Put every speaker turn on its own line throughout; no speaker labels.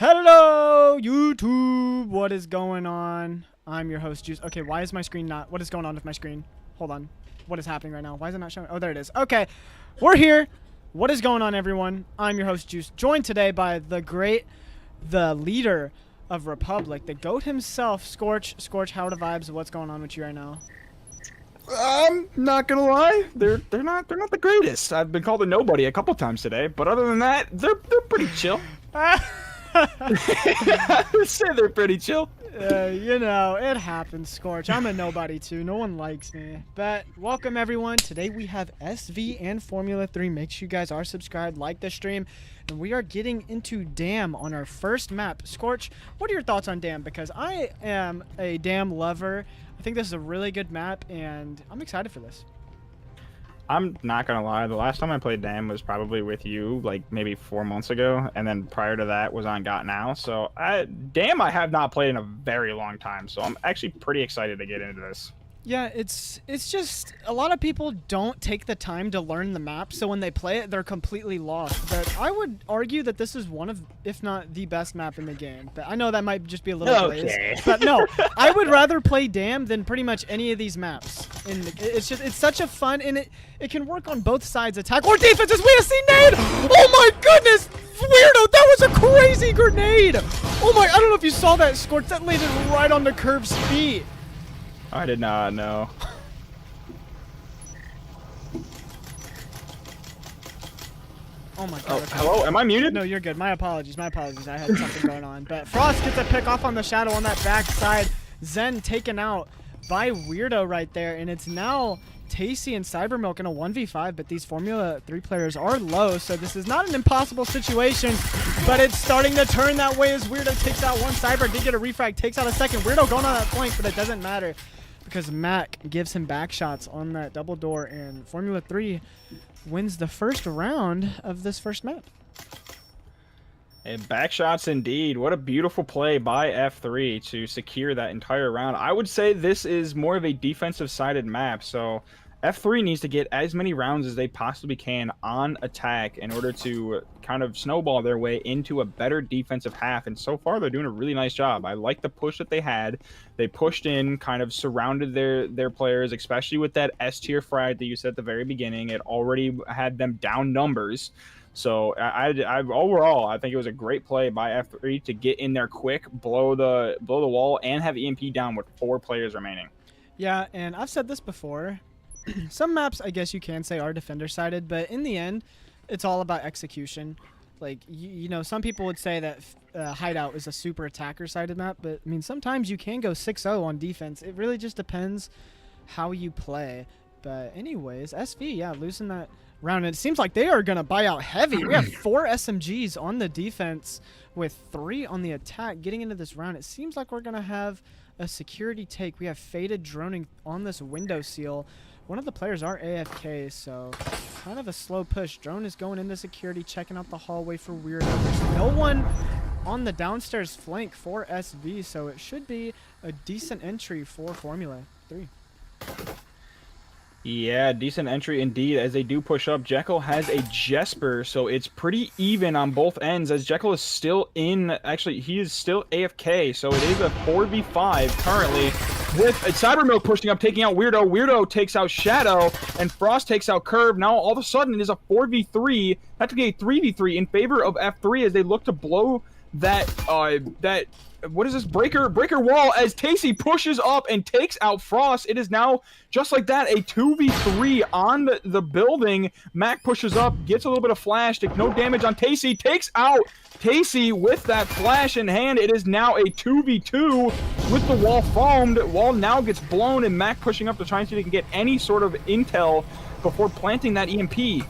Hello, YouTube. What is going on? I'm your host, Juice. Okay, why is my screen not... What is going on with my screen? Hold on. What is happening right now? Why is it not showing? Oh, there it is. Okay, we're here. What is going on, everyone? I'm your host, Juice, joined today by the leader of Republic, the GOAT himself, Scorch. Scorch, how are the vibes? What's going on with you right now?
I'm not gonna lie, they're not the greatest. I've been called a nobody a couple times today, but other than that, they're pretty chill. I'd say they're pretty chill.
You know, it happens, Scorch. I'm a nobody too. No one likes me. But welcome, everyone. Today we have SV and Formula 3. Make sure you guys are subscribed, like the stream, and we are getting into Dam on our first map. Scorch, what are your thoughts on Dam? Because I am a Dam lover. I think this is a really good map, and I'm excited for this.
I'm not gonna lie, the last time I played Dam was probably with you, like maybe 4 months ago, and then prior to that was on Got Now. So Dam I have not played in a very long time, so I'm actually pretty excited to get into this.
Yeah, it's just a lot of people don't take the time to learn the map, so when they play it, they're completely lost. But I would argue that this is one of, if not the best map in the game. But I know that might just be a little
okay.
But no, I would rather play Dam than pretty much any of these maps. And it's such a fun, and it can work on both sides, attack or defense. As we see nade. Oh my goodness, weirdo! That was a crazy grenade. Oh my! I don't know if you saw that, Scorch. That landed right on the curve's feet.
I did not know.
Oh my god.
Oh,
okay.
hello? Am I muted?
No, you're good. My apologies. My apologies. I had something going on. But Frost gets a pick off on the shadow on that backside. Zen taken out by Weirdo right there. And it's now Tasty and Cybermilk in a 1v5. But these Formula 3 players are low. So this is not an impossible situation. But it's starting to turn that way as Weirdo takes out one. Cyber did get a refrag. Takes out a second. Weirdo going on that flank. But it doesn't matter, because Mac gives him back shots on that double door, and Formula 3 wins the first round of this first map.
And back shots indeed. What a beautiful play by F3 to secure that entire round. I would say this is more of a defensive sided map, so F3 needs to get as many rounds as they possibly can on attack in order to kind of snowball their way into a better defensive half. And so far, they're doing a really nice job. I like the push that they had. They pushed in, kind of surrounded their players, especially with that S tier frag that you said at the very beginning. It already had them down numbers. So overall, I think it was a great play by F3 to get in there quick, blow the wall, and have EMP down with 4 players remaining.
Yeah, and I've said this before. Some maps, I guess you can say, are defender-sided, but in the end, it's all about execution. Like, you know, some people would say that Hideout is a super attacker-sided map, but, I mean, sometimes you can go 6-0 on defense. It really just depends how you play. But anyways, SV, yeah, losing that round. And it seems like they are going to buy out heavy. We have 4 SMGs on the defense with 3 on the attack. Getting into this round, it seems like we're going to have a security take. We have Faded droning on this window seal. One of the players are AFK, so kind of a slow push. Drone is going into security, checking out the hallway for Weirdo. There's no one on the downstairs flank for SV, so it should be a decent entry for Formula 3.
Yeah, decent entry indeed, as they do push up. Jekyll has a Jesper, so it's pretty even on both ends, as Jekyll is still in, actually, he is still AFK, so it is a 4v5 currently, with Cybermilk pushing up, taking out Weirdo. Weirdo takes out Shadow, and Frost takes out Curve. Now, all of a sudden, it is a 4v3, not to get a 3v3 in favor of F3 as they look to blow that, what is this, breaker wall, as Tasty pushes up and takes out Frost. It is now, just like that, a 2v3 on the building. Mac pushes up, gets a little bit of flash, takes no damage on Tasty, takes out Tasty with that flash in hand. It is now a 2v2 with the wall foamed. Wall now gets blown, and Mac pushing up to try and see if he can get any sort of intel before planting that EMP.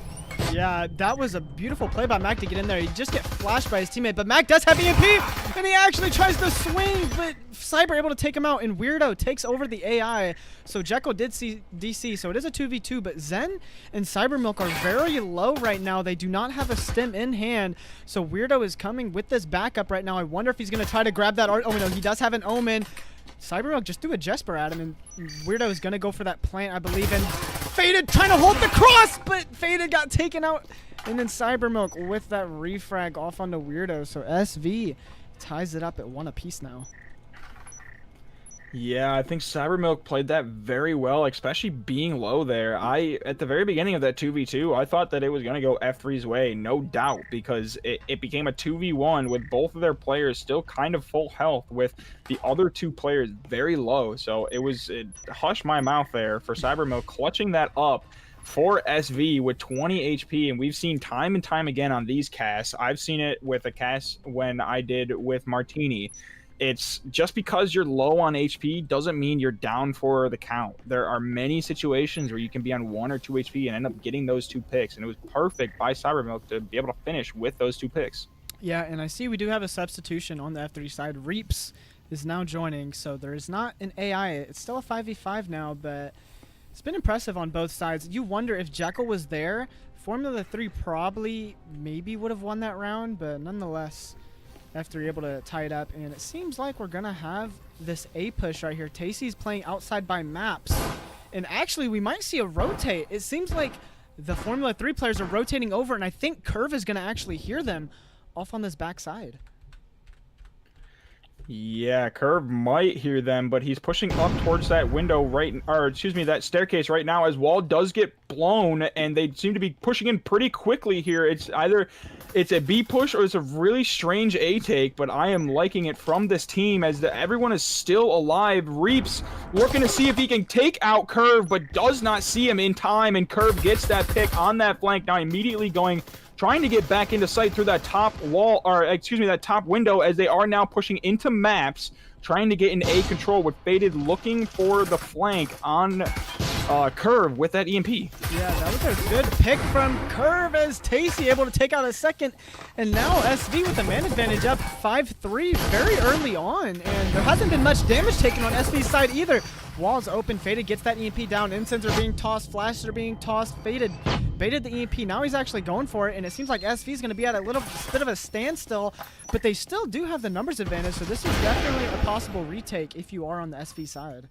Yeah, that was a beautiful play by Mac to get in there. He just get flashed by his teammate, but Mac does have EMP, and he actually tries to swing, but Cyber able to take him out, and Weirdo takes over the AI. So Jekyll did see DC, so it is a 2v2, but Zen and Cybermilk are very low right now. They do not have a stim in hand, so Weirdo is coming with this backup right now. I wonder if he's going to try to grab that art. Oh, no, he does have an Omen. Cybermilk just threw a Jesper at him, and Weirdo is going to go for that plant, I believe, and Faded trying to hold the cross, but Faded got taken out. And then Cybermilk with that refrag off onto Weirdo. So SV ties it up at 1 apiece now.
Yeah, I think Cybermilk played that very well, especially being low there. At the very beginning of that 2v2, I thought that it was going to go F3's way, no doubt, because it became a 2v1 with both of their players still kind of full health, with the other 2 players very low. So it hushed my mouth there for Cybermilk clutching that up for SV with 20 HP, and we've seen time and time again on these casts. I've seen it with a cast when I did with Martini. It's just because you're low on HP doesn't mean you're down for the count. There are many situations where you can be on 1 or 2 HP and end up getting those 2 picks, and it was perfect by Cybermilk to be able to finish with those 2 picks.
Yeah, and I see we do have a substitution on the F3 side. Reaps is now joining, so there is not an AI. It's still a 5v5 now, but it's been impressive on both sides. You wonder if Jekyll was there, Formula 3 probably maybe would have won that round, but nonetheless, F3 able to tie it up, and it seems like we're gonna have this A push right here. Tacey's playing outside by maps, and actually we might see a rotate. It seems like the Formula 3 players are rotating over, and I think Curve is gonna actually hear them off on this backside.
Yeah, Curve might hear them, but he's pushing up towards that window that staircase right now, as wall does get blown, and they seem to be pushing in pretty quickly here. It's either a B push or it's a really strange A take, but I am liking it from this team as everyone is still alive. Reaps looking to see if he can take out Curve, but does not see him in time, and Curve gets that pick on that flank, now immediately trying to get back into sight through that top wall, that top window, as they are now pushing into maps, trying to get in A control with Faded looking for the flank on Curve with that EMP.
Yeah, that was a good pick from Curve as Tacey able to take out a second, and now SV with the man advantage up 5-3 very early on, and there hasn't been much damage taken on SV's side either. Walls open, Faded gets that EMP down, incense are being tossed, flashes are being tossed, Faded baited the EMP, now he's actually going for it, and it seems like SV is going to be at a little bit of a standstill, but they still do have the numbers advantage, so this is definitely a possible retake if you are on the SV side.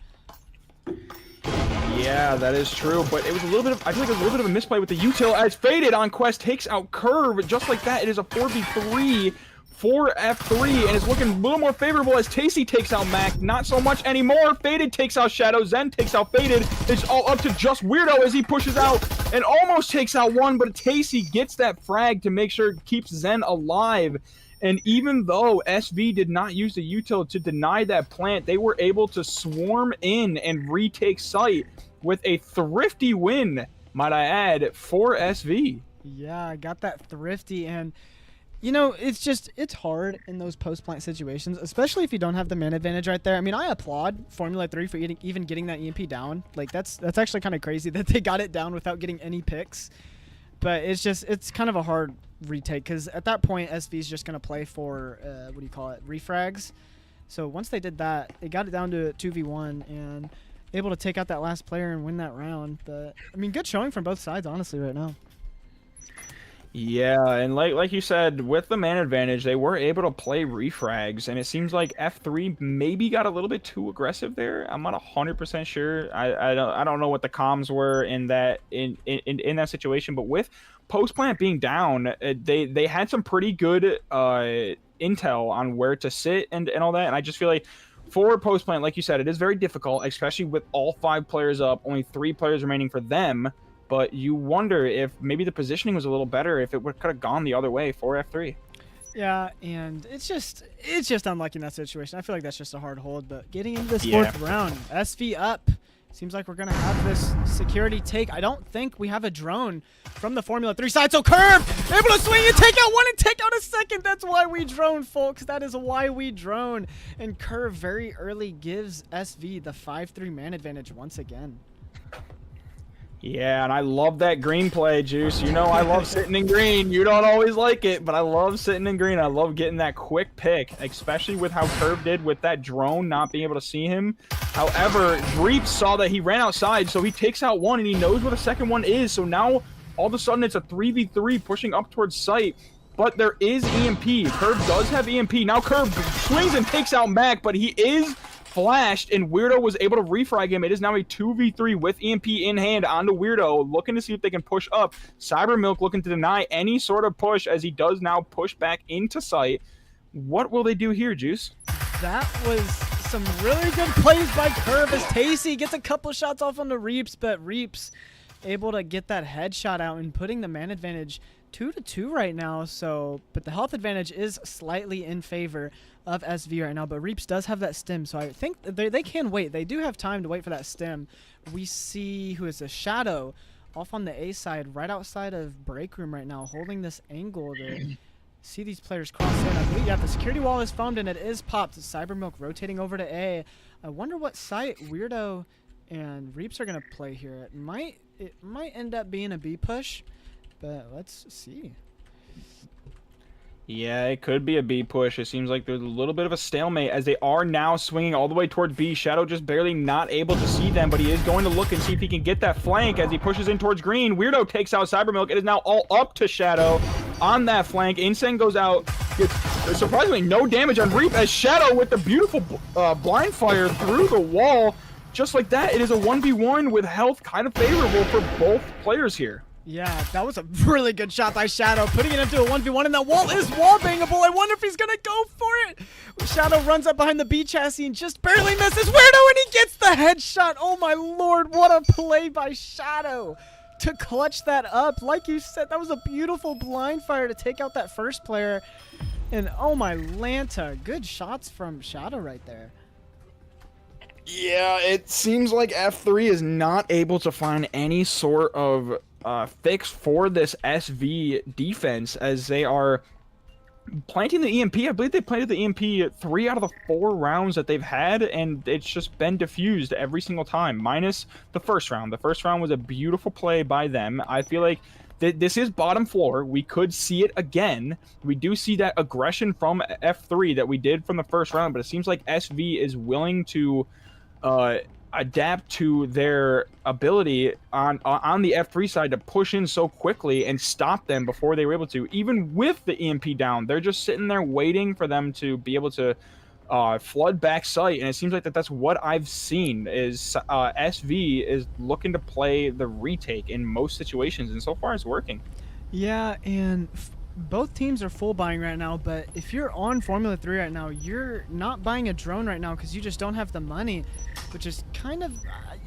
Yeah, that is true, but it was a little bit of, I feel like it was a little bit of a misplay with the util as Faded on Quest takes out Curve. Just like that, it is a 4v3 for F3, and it's looking a little more favorable as Tacey takes out Mac. Not so much anymore. Faded takes out Shadow. Zen takes out Faded. It's all up to just Weirdo as he pushes out and almost takes out one, but Tacey gets that frag to make sure it keeps Zen alive. And even though SV did not use the util to deny that plant, they were able to swarm in and retake site with a thrifty win, might I add, for SV.
Yeah, I got that thrifty, and you know, it's hard in those post-plant situations, especially if you don't have the man advantage right there. I mean, I applaud Formula 3 for even getting that EMP down. Like, that's actually kind of crazy that they got it down without getting any picks. But it's kind of a hard retake, because at that point, SV is just going to play for, refrags. So once they did that, they got it down to 2v1 and able to take out that last player and win that round. But, I mean, good showing from both sides, honestly, right now.
Yeah, and like you said, with the man advantage, they were able to play refrags, and it seems like F3 maybe got a little bit too aggressive there. I'm not 100% sure. I don't know what the comms were in that situation, but with post plant being down, they had some pretty good intel on where to sit and all that, and I just feel like for post plant, like you said, it is very difficult, especially with all 5 players up, only 3 players remaining for them. But you wonder if maybe the positioning was a little better, if it could have gone the other way for F3.
Yeah, and it's just unlucky in that situation. I feel like that's just a hard hold. But getting into this 4th round, SV up. Seems like we're going to have this security take. I don't think we have a drone from the Formula 3 side. So Curve able to swing and take out one and take out a second. That's why we drone, folks. That is why we drone. And Curve very early gives SV the 5-3 man advantage once again.
Yeah, and I love that green play, Juice. You know I love sitting in green. You don't always like it, but I love sitting in green. I love getting that quick pick, especially with how Curve did with that drone not being able to see him. However, Reap saw that he ran outside, so he takes out one, and he knows where the second one is. So now, all of a sudden, it's a 3v3 pushing up towards site. But there is EMP. Curve does have EMP. Now Curve swings and takes out Mac, but he is flashed, and Weirdo was able to refrag him. It is now a 2v3 with EMP in hand onto Weirdo, looking to see if they can push up. Cybermilk looking to deny any sort of push, as he does now push back into sight. What will they do here, Juice?
That was some really good plays by Curve as Tacey gets a couple shots off on the Reaps, but Reaps able to get that headshot out and putting the man advantage 2-2 right now. So, but the health advantage is slightly in favor of SV right now, but Reaps does have that stim, so I think they can wait. They do have time to wait for that stim. We see who is a Shadow off on the A side, right outside of break room right now, holding this angle to see these players cross in. I believe, yeah, the security wall is foamed and it is popped. Cybermilk rotating over to A. I wonder what site Weirdo and Reaps are gonna play here. It might end up being a B push, but let's see.
Yeah, it could be a B push. It seems like there's a little bit of a stalemate as they are now swinging all the way towards B. Shadow just barely not able to see them, but he is going to look and see if he can get that flank as he pushes in towards green. Weirdo takes out Cybermilk. It is now all up to Shadow on that flank. Insane goes out. Gets surprisingly no damage on Reap as Shadow with the beautiful blind fire through the wall. Just like that, it is a 1v1 with health kind of favorable for both players here.
Yeah, that was a really good shot by Shadow, putting it into a 1v1, and that wall is wall bangable. I wonder if he's gonna go for it. Shadow runs up behind the B chassis and just barely misses Weirdo, and he gets the headshot. Oh my lord, what a play by Shadow to clutch that up. Like you said, that was a beautiful blind fire to take out that first player. And oh my Lanta, good shots from Shadow right there.
Yeah, it seems like F3 is not able to find any sort of fix for this SV defense as they are planting the EMP. I believe they planted the EMP 3 out of the 4 rounds that they've had, and it's just been diffused every single time, minus the first round. The first round was a beautiful play by them. I feel like this is bottom floor. We could see it again. We do see that aggression from F3 that we did from the first round, but it seems like SV is willing to adapt to their ability on the F3 side to push in so quickly and stop them before they were able to. Even with the EMP down, they're just sitting there waiting for them to be able to flood back site, and it seems like that's what I've seen is SV is looking to play the retake in most situations, and so far it's working.
Yeah, and both teams are full buying right now, but if you're on Formula 3 right now, you're not buying a drone right now because you just don't have the money, which is kind of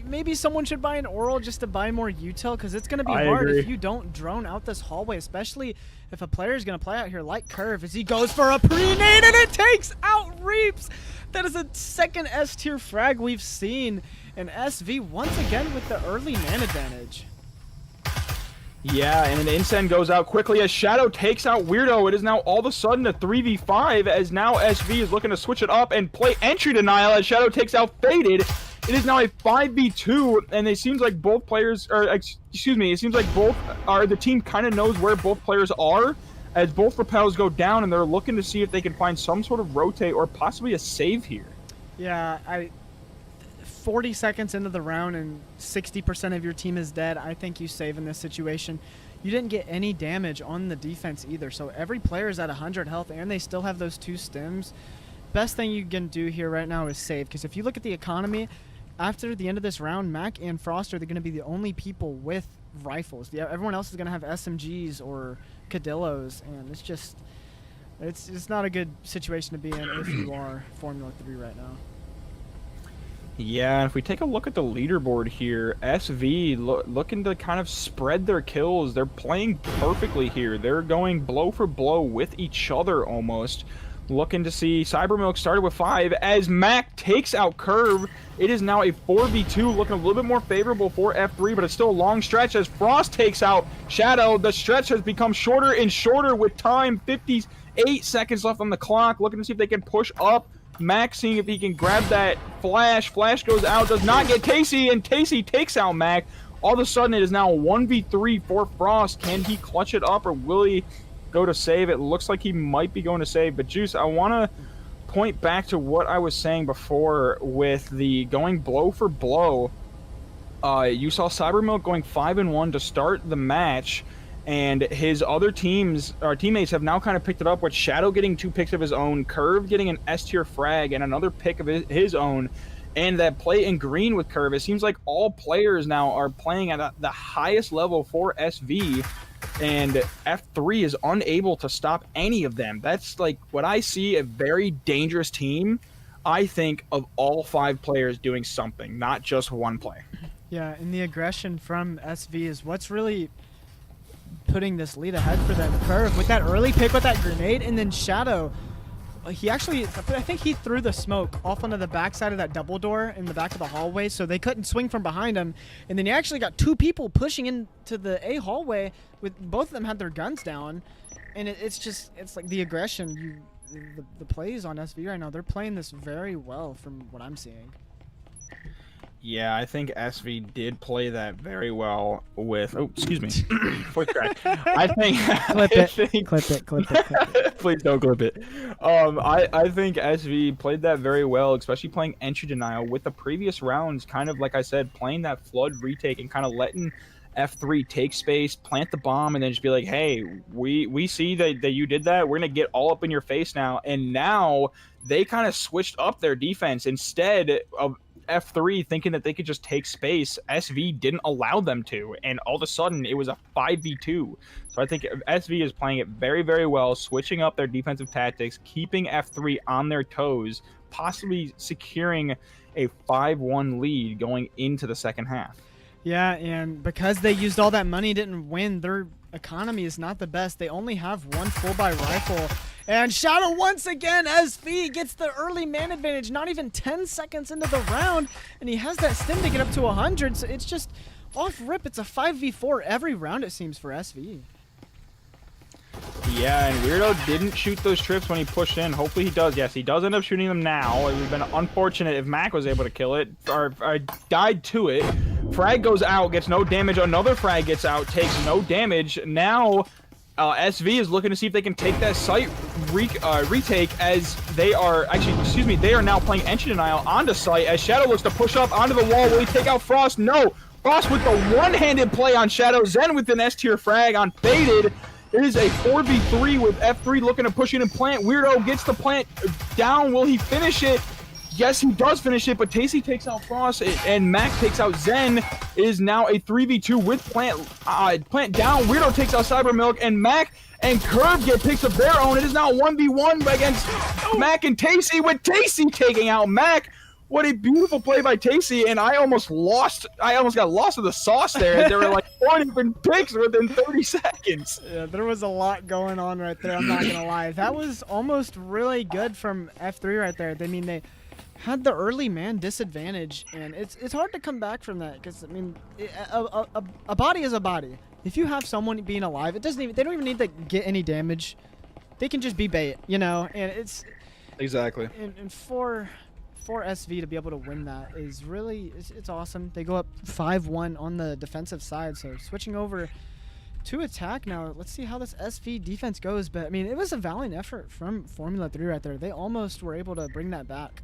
maybe someone should buy an oral just to buy more util, because it's going to be hard if you don't drone out this hallway, especially if a player is going to play out here like Curve as he goes for a pre-nade and it takes out Reaps. That is a second S tier frag we've seen, and SV once again with the early man advantage.
Yeah, and an Incen goes out quickly as Shadow takes out Weirdo. It is now all of a sudden a 3v5 as now SV is looking to switch it up and play entry denial as Shadow takes out Faded. It is now a 5v2, and it seems like both players, or excuse me, it seems like both are, the team kind of knows where both players are as both repels go down, and they're looking to see if they can find some sort of rotate or possibly a save here.
Yeah, 40 seconds into the round and 60% of your team is dead. I think you save in this situation. You didn't get any damage on the defense either, so every player is at 100 health and they still have those 2 stims. Best thing you can do here right now is save, because if you look at the economy, after the end of this round, Mac and Frost are going to be the only people with rifles. Everyone else is going to have SMGs or Cadillos, and it's just, it's not a good situation to be in if you are Formula 3 right now.
Yeah, and if we take a look at the leaderboard here, SV looking to kind of spread their kills. They're playing perfectly here. They're going blow for blow with each other almost. Looking to see Cybermilk started with 5 as Mac takes out Curve. It is now a 4v2, looking a little bit more favorable for F3, but it's still a long stretch as Frost takes out Shadow. The stretch has become shorter and shorter with time. 58 seconds left on the clock. Looking to see if they can push up. Mac seeing if he can grab that flash. Flash goes out, does not get Tacey, and Tacey takes out Mac. All of a sudden, it is now a 1v3 for Frost. Can he clutch it up, or will he go to save? It looks like he might be going to save, but Juice, I want to point back to what I was saying before with the going blow for blow. You saw Cybermilk going 5-1 to start the match, and his other teammates have now kind of picked it up with Shadow getting 2 picks of his own, Curve getting an S tier frag and another pick of his own, and that play in green with Curve. It seems like all players now are playing at the highest level for SV, and F3 is unable to stop any of them. That's like what I see, a very dangerous team. I think of all 5 players doing something, not just one play.
Yeah, and the aggression from SV is what's really putting this lead ahead for them. Curve with that early pick with that grenade, and then Shadow. He actually, I think he threw the smoke off onto the backside of that double door in the back of the hallway, so they couldn't swing from behind him. And then he actually got 2 people pushing into the A hallway with both of them had their guns down. And it's like the aggression, the plays on SV right now, they're playing this very well from what I'm seeing.
Yeah, I think SV did play that very well with... Oh, excuse me. Voice crack. I think...
Clip it.
Please don't clip it. I think SV played that very well, especially playing entry denial with the previous rounds, kind of like I said, playing that flood retake and kind of letting F3 take space, plant the bomb, and then just be like, hey, we see that you did that. We're going to get all up in your face now. And now they kind of switched up their defense. Instead of F3 thinking that they could just take space, SV didn't allow them to, and all of a sudden it was a 5v2. So I think SV is playing it very, very well, switching up their defensive tactics, keeping F3 on their toes, possibly securing a 5-1 lead going into the second half.
Yeah, and because they used all that money, didn't win, their economy is not the best. They only have 1 full-buy rifle. And Shadow once again, SV gets the early man advantage, not even 10 seconds into the round, and he has that stim to get up to 100, so it's just off rip. It's a 5v4 every round, it seems, for SV.
Yeah, and Weirdo didn't shoot those trips when he pushed in. Hopefully he does. Yes, he does end up shooting them now. It would have been unfortunate if Mac was able to kill it, or died to it. Frag goes out, gets no damage. Another frag gets out, takes no damage. Now... SV is looking to see if they can take that site retake, as they are they are now playing entry denial onto site as Shadow looks to push up onto the wall. Will he take out Frost? No. Frost with the one-handed play on Shadow. Zen with an S-tier frag on Faded. It is a 4v3 with F3 looking to push in and plant. Weirdo gets the plant down. Will he finish it? Yes, he does finish it, but Tacey takes out Frost and Mac takes out Zen. It is now a 3v2 with plant down. Weirdo takes out Cyber Milk, and Mac and Curve get picks of their own. It is now 1v1 against Mac and Tacey, with Tacey taking out Mac. What a beautiful play by Tacey, and I almost got lost in the sauce there. There were like 4 different picks within 30 seconds.
Yeah, there was a lot going on right there, I'm not going to lie. That was almost really good from F3 right there. I mean, they had the early man disadvantage, and it's hard to come back from that, because I mean, a body is a body. If you have someone being alive, they don't even need to get any damage. They can just be bait, you know. And it's
exactly.
And for SV to be able to win that is really it's awesome. They go up 5-1 on the defensive side, so switching over to attack now. Let's see how this SV defense goes. But I mean, it was a valiant effort from Formula 3 right there. They almost were able to bring that back.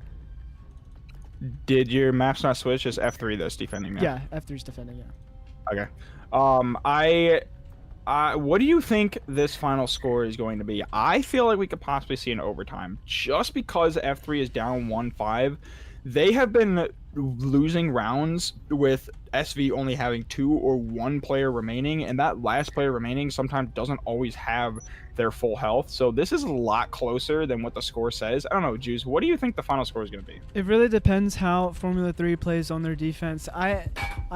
Did your maps not switch? Just F3 that's defending now?
Yeah, F3's defending, yeah.
Okay. What do you think this final score is going to be? I feel like we could possibly see an overtime, just because F3 is down 1-5. They have been losing rounds with SV only having 2 or 1 player remaining, and that last player remaining sometimes doesn't always have their full health. So this is a lot closer than what the score says. I don't know, Juice, what do you think the final score is going to be?
It really depends how Formula 3 plays on their defense. I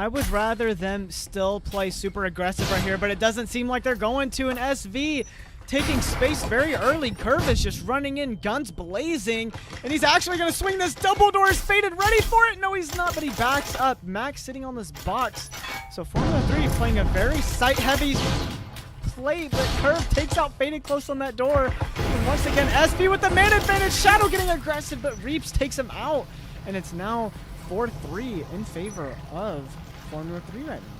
would rather them still play super aggressive right here, but it doesn't seem like they're going to. An SV taking space very early. Curve is just running in, guns blazing, and he's actually going to swing this double door. Is Faded ready for it? No, he's not, but he backs up. Max sitting on this box. So Formula 3 playing a very sight-heavy play, but Curve takes out Faded close on that door. And once again, SV with the man advantage. Shadow getting aggressive, but Reaps takes him out. And it's now 4-3 in favor of Formula 3 right now.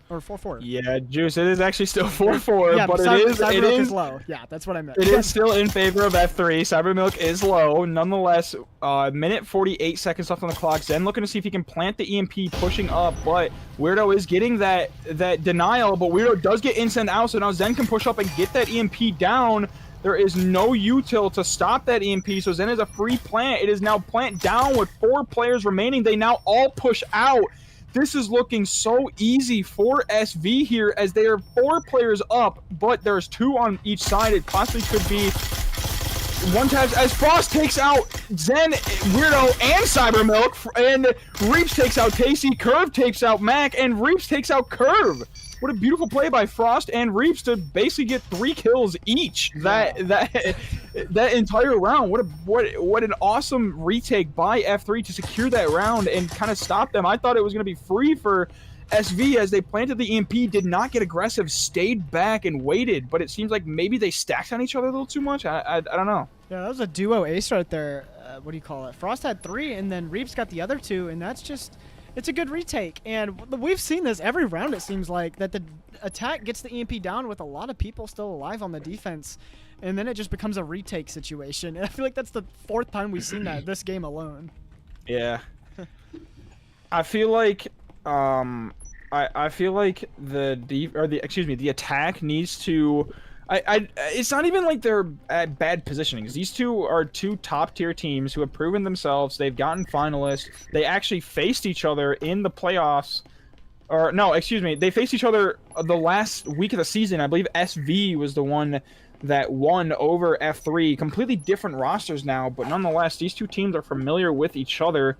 Or 4-4.
Yeah, Juice, it is actually still 4-4,
yeah,
but
it is low. Yeah, that's what I meant.
It is still in favor of F3. Cybermilk is low. Nonetheless, minute 48 seconds left on the clock. Zen looking to see if he can plant the EMP, pushing up, but Weirdo is getting that denial, but Weirdo does get instant out, so now Zen can push up and get that EMP down. There is no util to stop that EMP, so Zen is a free plant. It is now plant down with 4 players remaining. They now all push out. This is looking so easy for SV here as they are 4 players up, but there's 2 on each side. It possibly could be one taps as Frost takes out Zen, Weirdo, and Cybermilk, and Reaps takes out Tasty, Curve takes out Mac, and Reaps takes out Curve. What a beautiful play by Frost and Reaps to basically get 3 kills each that entire round. What an awesome retake by F3 to secure that round and kind of stop them. I thought it was going to be free for SV as they planted the EMP, did not get aggressive, stayed back and waited, but it seems like maybe they stacked on each other a little too much. I don't know.
Yeah, that was a duo ace right there. What do you call it? Frost had 3, and then Reaps got the other 2, and that's just... It's a good retake, and we've seen this every round, it seems like, that the attack gets the EMP down with a lot of people still alive on the defense, and then it just becomes a retake situation. And I feel like that's the 4th time we've seen that this game alone. Yeah.
I feel like I feel like the attack needs to... it's not even like they're at bad positionings. These two are 2 top-tier teams who have proven themselves. They've gotten finalists. They actually faced each other in the playoffs. Or, no, excuse me. They faced each other the last week of the season. I believe SV was the one that won over F3. Completely different rosters now, but nonetheless, these 2 teams are familiar with each other.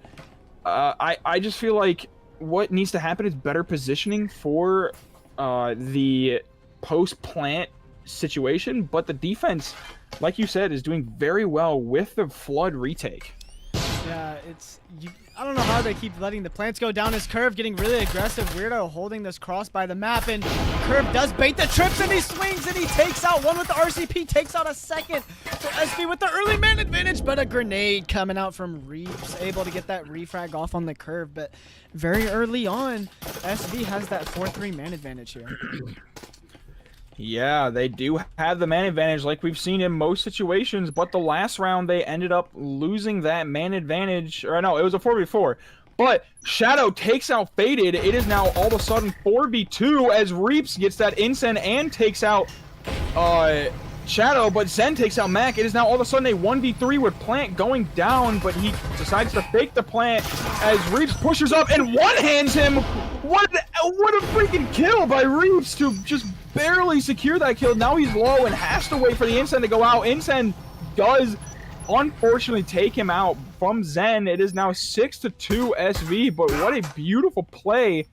I just feel like what needs to happen is better positioning for the post-plant situation, but the defense, like you said, is doing very well with the Flood retake.
Yeah, I don't know how they keep letting the plants go down. His Curve getting really aggressive. Weirdo holding this cross by the map, and Curve does bait the trips, and he swings, and he takes out one with the RCP, takes out a second. So SV with the early man advantage, but a grenade coming out from Reaps, able to get that refrag off on the Curve, but very early on, SV has that 4-3 man advantage here.
Yeah, they do have the man advantage like we've seen in most situations, but the last round they ended up losing that man advantage. Or no, it was a 4v4. But Shadow takes out Faded. It is now all of a sudden 4v2 as Reaps gets that Incen and takes out Shadow, but Zen takes out Mac. It is now all of a sudden a 1v3 with Plant going down, but he decides to fake the plant as Reaps pushes up and one-hands him. What a freaking kill by Reaps to just barely secure that kill. Now he's low and has to wait for the Incen to go out. Incen does unfortunately take him out from Zen. It is now 6-2 SV, but what a beautiful play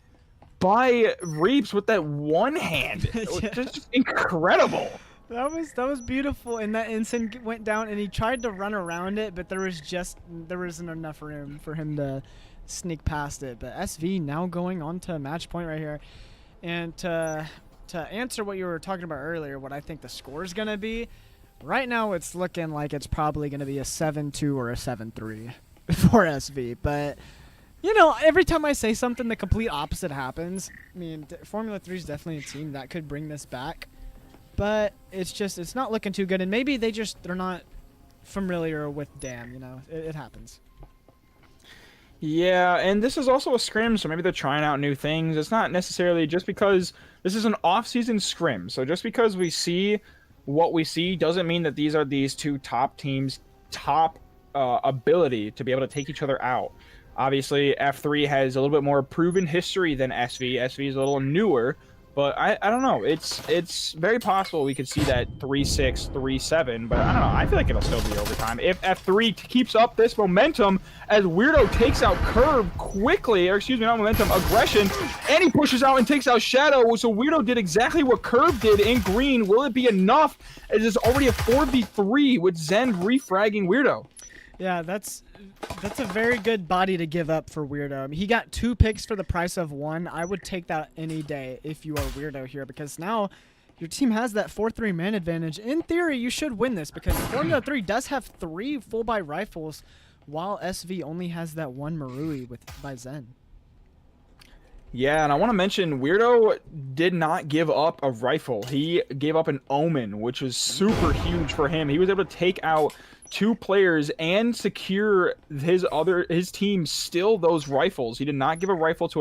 by Reaps with that one hand. Just incredible.
That was beautiful, and that Incen went down, and he tried to run around it, but there wasn't enough room for him to sneak past it. But SV now going on to match point right here, and to answer what you were talking about earlier, what I think the score is gonna be, right now it's looking like it's probably gonna be a 7-2 or a 7-3 for SV. But you know, every time I say something, the complete opposite happens. I mean, Formula 3 is definitely a team that could bring this back. But it's not looking too good, and maybe they're not familiar with Damn, you know. It happens.
Yeah, and this is also a scrim, so maybe they're trying out new things. It's not necessarily just because this is an off-season scrim. So just because we see what we see doesn't mean that these are these 2 top teams' top ability to be able to take each other out. Obviously, F3 has a little bit more proven history than SV. SV is a little newer. But I don't know. It's very possible we could see that 3-6, 3-7. But I don't know. I feel like it'll still be overtime if F3 keeps up this momentum as Weirdo takes out Curve quickly, or excuse me, not momentum, aggression, and he pushes out and takes out Shadow. So Weirdo did exactly what Curve did in green. Will it be enough? It is already a 4v3 with Zen refragging Weirdo.
Yeah, that's a very good body to give up for Weirdo. I mean, he got 2 picks for the price of 1. I would take that any day if you are Weirdo here, because now your team has that 4-3 man advantage. In theory, you should win this because Formula 3 does have 3 full buy rifles, while SV only has that 1 Marui by Zen.
Yeah, and I want to mention Weirdo did not give up a rifle. He gave up an Omen, which was super huge for him. He was able to take out 2 players and secure his team still those rifles. He did not give a rifle to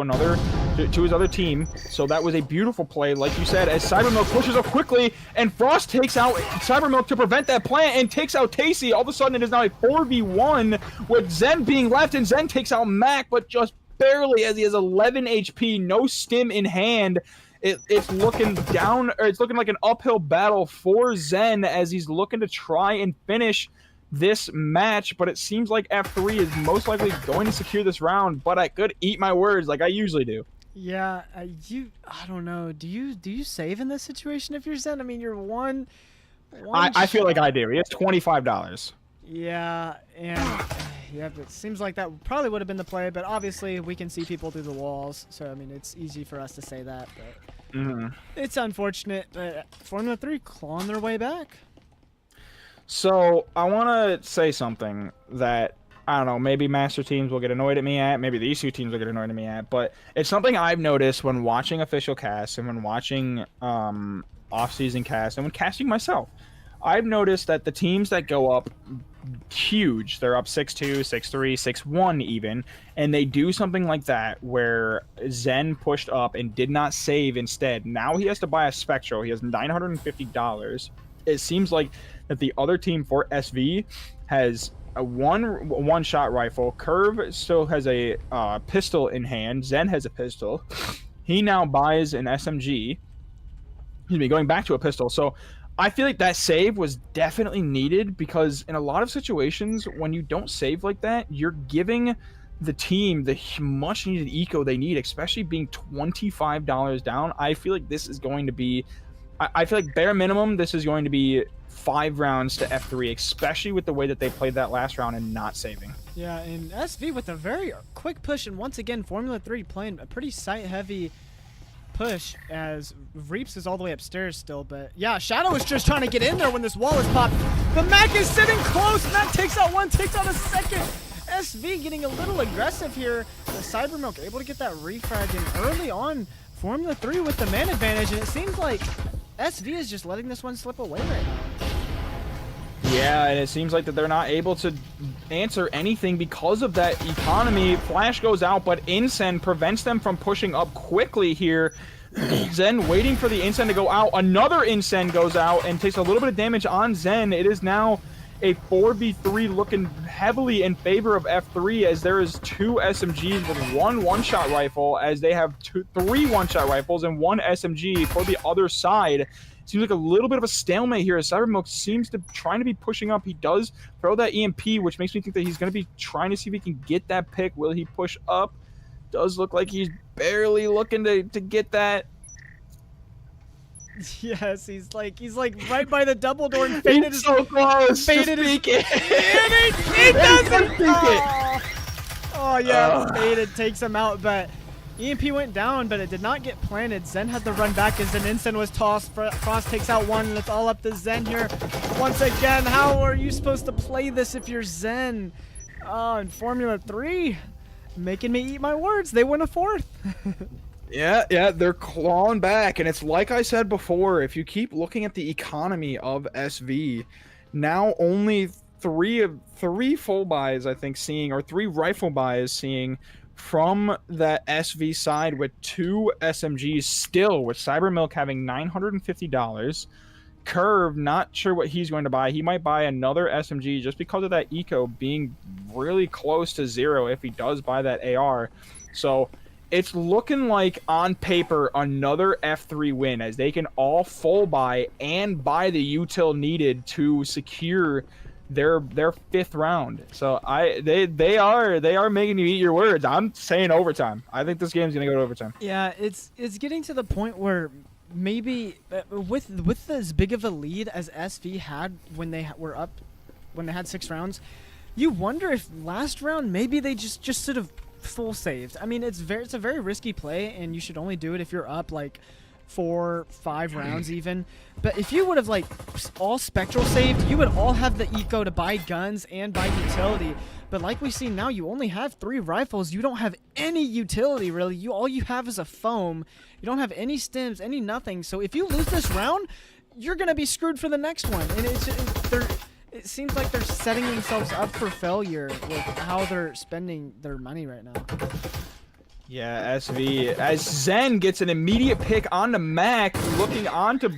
his other team, so that was a beautiful play, like you said, as Cybermilk pushes up quickly and Frost takes out Cybermilk to prevent that plant and takes out Tasty. All of a sudden it is now a 4v1 with Zen being left, and Zen takes out Mac, but just barely, as he has 11 HP, no stim in hand. It's looking down, or it's looking like an uphill battle for Zen as he's looking to try and finish this match, but it seems like F3 is most likely going to secure this round, but I could eat my words like I usually do.
Yeah, I don't know. Do you save in this situation if you're Zen? I mean, you're one
I feel like I do. He has $25.
Yeah, and yeah, it seems like that probably would have been the play, but obviously we can see people through the walls, so I mean it's easy for us to say that, but it's unfortunate. But Formula 3 clawing their way back.
So I want to say something that, I don't know, maybe master teams will get annoyed at me at, maybe these two teams will get annoyed at me at, but it's something I've noticed when watching official casts and when watching off-season casts and when casting myself. I've noticed that the teams that go up huge, they're up 6-2, 6-3, 6-1 even, and they do something like that where Zen pushed up and did not save instead. Now he has to buy a Spectral. He has $950. It seems like that the other team for SV has a one-shot rifle. Curve still has a pistol in hand. Zen has a pistol. He now buys an SMG. Excuse me, going back to a pistol. So I feel like that save was definitely needed because in a lot of situations, when you don't save like that, you're giving the team the much needed eco they need, especially being $25 down. I feel like this is going to be, I feel like bare minimum, this is going to be 5 rounds to F3, especially with the way that they played that last round and not saving.
Yeah, and SV with a very quick push, and once again, Formula 3 playing a pretty sight-heavy push as Reaps is all the way upstairs still, but yeah, Shadow is just trying to get in there when this wall is popped, but Mac is sitting close. Mac takes out one, takes out a second. SV getting a little aggressive here. The Cybermilk able to get that refrag in early on. Formula 3 with the man advantage, and it seems like SV is just letting this one slip away right now.
Yeah, and it seems like that they're not able to answer anything because of that economy. Flash goes out, but Incen prevents them from pushing up quickly here. Zen waiting for the Incen to go out. Another Incen goes out and takes a little bit of damage on Zen. It is now a 4v3 looking heavily in favor of F3 as there is 2 SMGs with one-shot rifle, as they have 3 one-shot rifles and 1 SMG for the other side. Seems like a little bit of a stalemate here as Cybermilk seems to trying to be pushing up. He does throw that EMP, which makes me think that he's going to be trying to see if he can get that pick. Will he push up? Does look like he's barely looking to get that.
Yes, he's like right by the double door and faded.
He's so close.
Faded
just peek it.
He doesn't. Oh yeah, faded takes him out, but EMP went down, but it did not get planted. Zen had to run back as an Incen was tossed. Frost takes out one, and it's all up to Zen here. Once again, how are you supposed to play this if you're Zen? Oh, and Formula 3 making me eat my words. They win a 4th.
Yeah, they're clawing back, and it's like I said before, if you keep looking at the economy of SV, now only three full buys, I think, seeing, or 3 rifle buys seeing from the SV side with 2 SMGs still, with Cybermilk having $950. Curve, not sure what he's going to buy. He might buy another SMG just because of that eco being really close to 0 if he does buy that AR. So it's looking like, on paper, another F3 win, as they can all full buy and buy the util needed to secure their 5th round. So they are making you eat your words. I'm saying overtime. I think this game's gonna go to overtime.
Yeah, it's getting to the point where maybe with as big of a lead as SV had when they were up, when they had 6 rounds, you wonder if last round maybe they just sort of full saved. I mean, it's a very risky play, and you should only do it if you're up like 4-5 rounds even. But if you would have like all Spectral saved, you would all have the eco to buy guns and buy utility. But like we see now, you only have 3 rifles. You don't have any utility really. All you have is a foam. You don't have any stims, any nothing. So if you lose this round, you're gonna be screwed for the next one. And it seems like they're setting themselves up for failure with how they're spending their money right now.
Yeah, SV, as Zen gets an immediate pick onto Mac, looking onto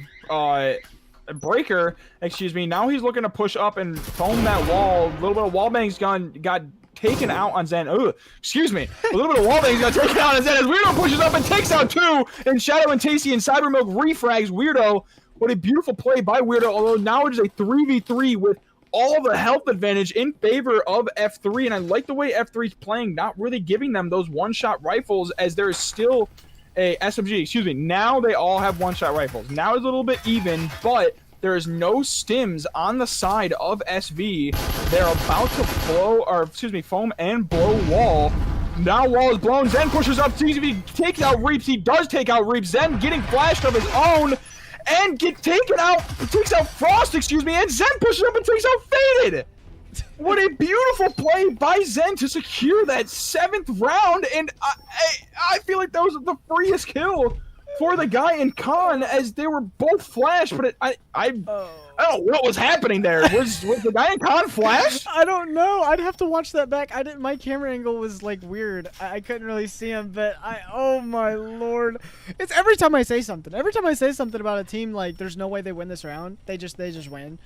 Breaker, excuse me. Now he's looking to push up and foam that wall. A little bit of wall bangs got taken out on Zen. Oh, excuse me. A little bit of wall banging got taken out on Zen as Weirdo pushes up and takes out 2. And Shadow and Tasty and Cybermilk refrags Weirdo. What a beautiful play by Weirdo, although now it is a 3v3 with all the health advantage in favor of F3, and I like the way F3's playing, not really giving them those one-shot rifles as there is still a SMG. Excuse me. Now they all have one-shot rifles. Now it's a little bit even, but there is no stims on the side of SV. They're about to foam and blow wall. Now wall is blown. Zen pushes up. TCV takes out Reaps. He does take out Reaps. Zen getting flashed of his own. And takes out Frost, and Zen pushes up and takes out Faded. What a beautiful play by Zen to secure that 7th round, and I feel like that was the freest kill for the guy in Con as they were both flashed, but I don't know what was happening there. Was the guy in Con flashed?
I don't know. I'd have to watch that back. My camera angle was like weird. I couldn't really see him, but oh my lord. It's every time I say something. Every time I say something about a team like there's no way they win this round, they just win.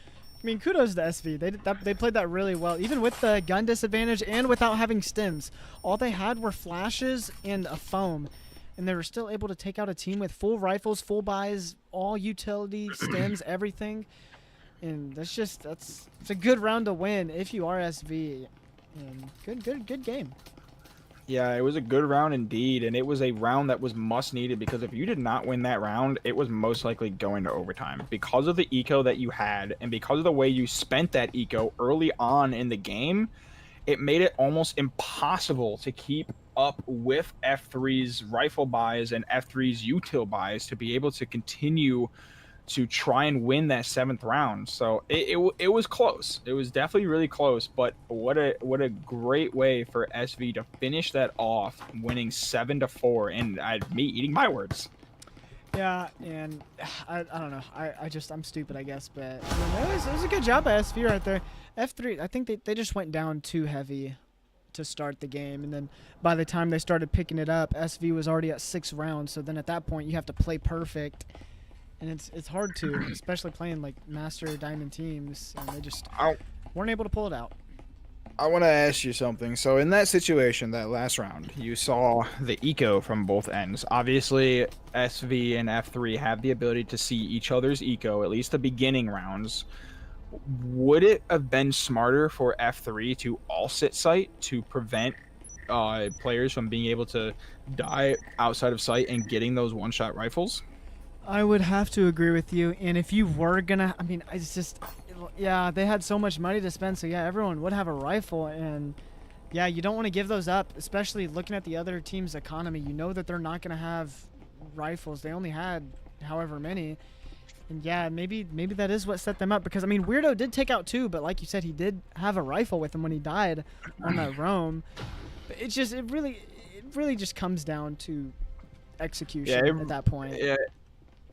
I mean, kudos to SV. They played that really well, even with the gun disadvantage and without having stims. All they had were flashes and a foam. And they were still able to take out a team with full rifles, full buys, all utility, stims, everything. And it's a good round to win if you are SV. And good game.
Yeah, it was a good round indeed, and it was a round that was must needed because if you did not win that round, it was most likely going to overtime. Because of the eco that you had, and because of the way you spent that eco early on in the game, it made it almost impossible to keep up with F3's rifle buys and F3's util buys to be able to continue to try and win that 7th round. So it was close. It was definitely really close, but what a great way for SV to finish that off, winning 7-4, and me eating my words.
Yeah, and I don't know. I'm stupid, I guess, but it was a good job by SV right there. F3, I think they just went down too heavy to start the game, and then by the time they started picking it up, SV was already at 6 rounds, so then at that point you have to play perfect, and it's hard to, especially playing like Master Diamond teams, and they just weren't able to pull it out.
I want to ask you something. So in that situation, that last round, you saw the eco from both ends. Obviously, SV and F3 have the ability to see each other's eco, at least the beginning rounds. Would it have been smarter for F3 to all sit site to prevent players from being able to die outside of sight and getting those one-shot rifles?
I would have to agree with you, and if you were gonna, I mean, it's just, yeah, they had so much money to spend, so yeah, everyone would have a rifle, and yeah, you don't want to give those up, especially looking at the other team's economy. You know that they're not gonna have rifles. They only had however many. And yeah, maybe that is what set them up, because I mean, Weirdo did take out 2, but like you said, he did have a rifle with him when he died on that roam. But it really just comes down to execution at that point.
Yeah.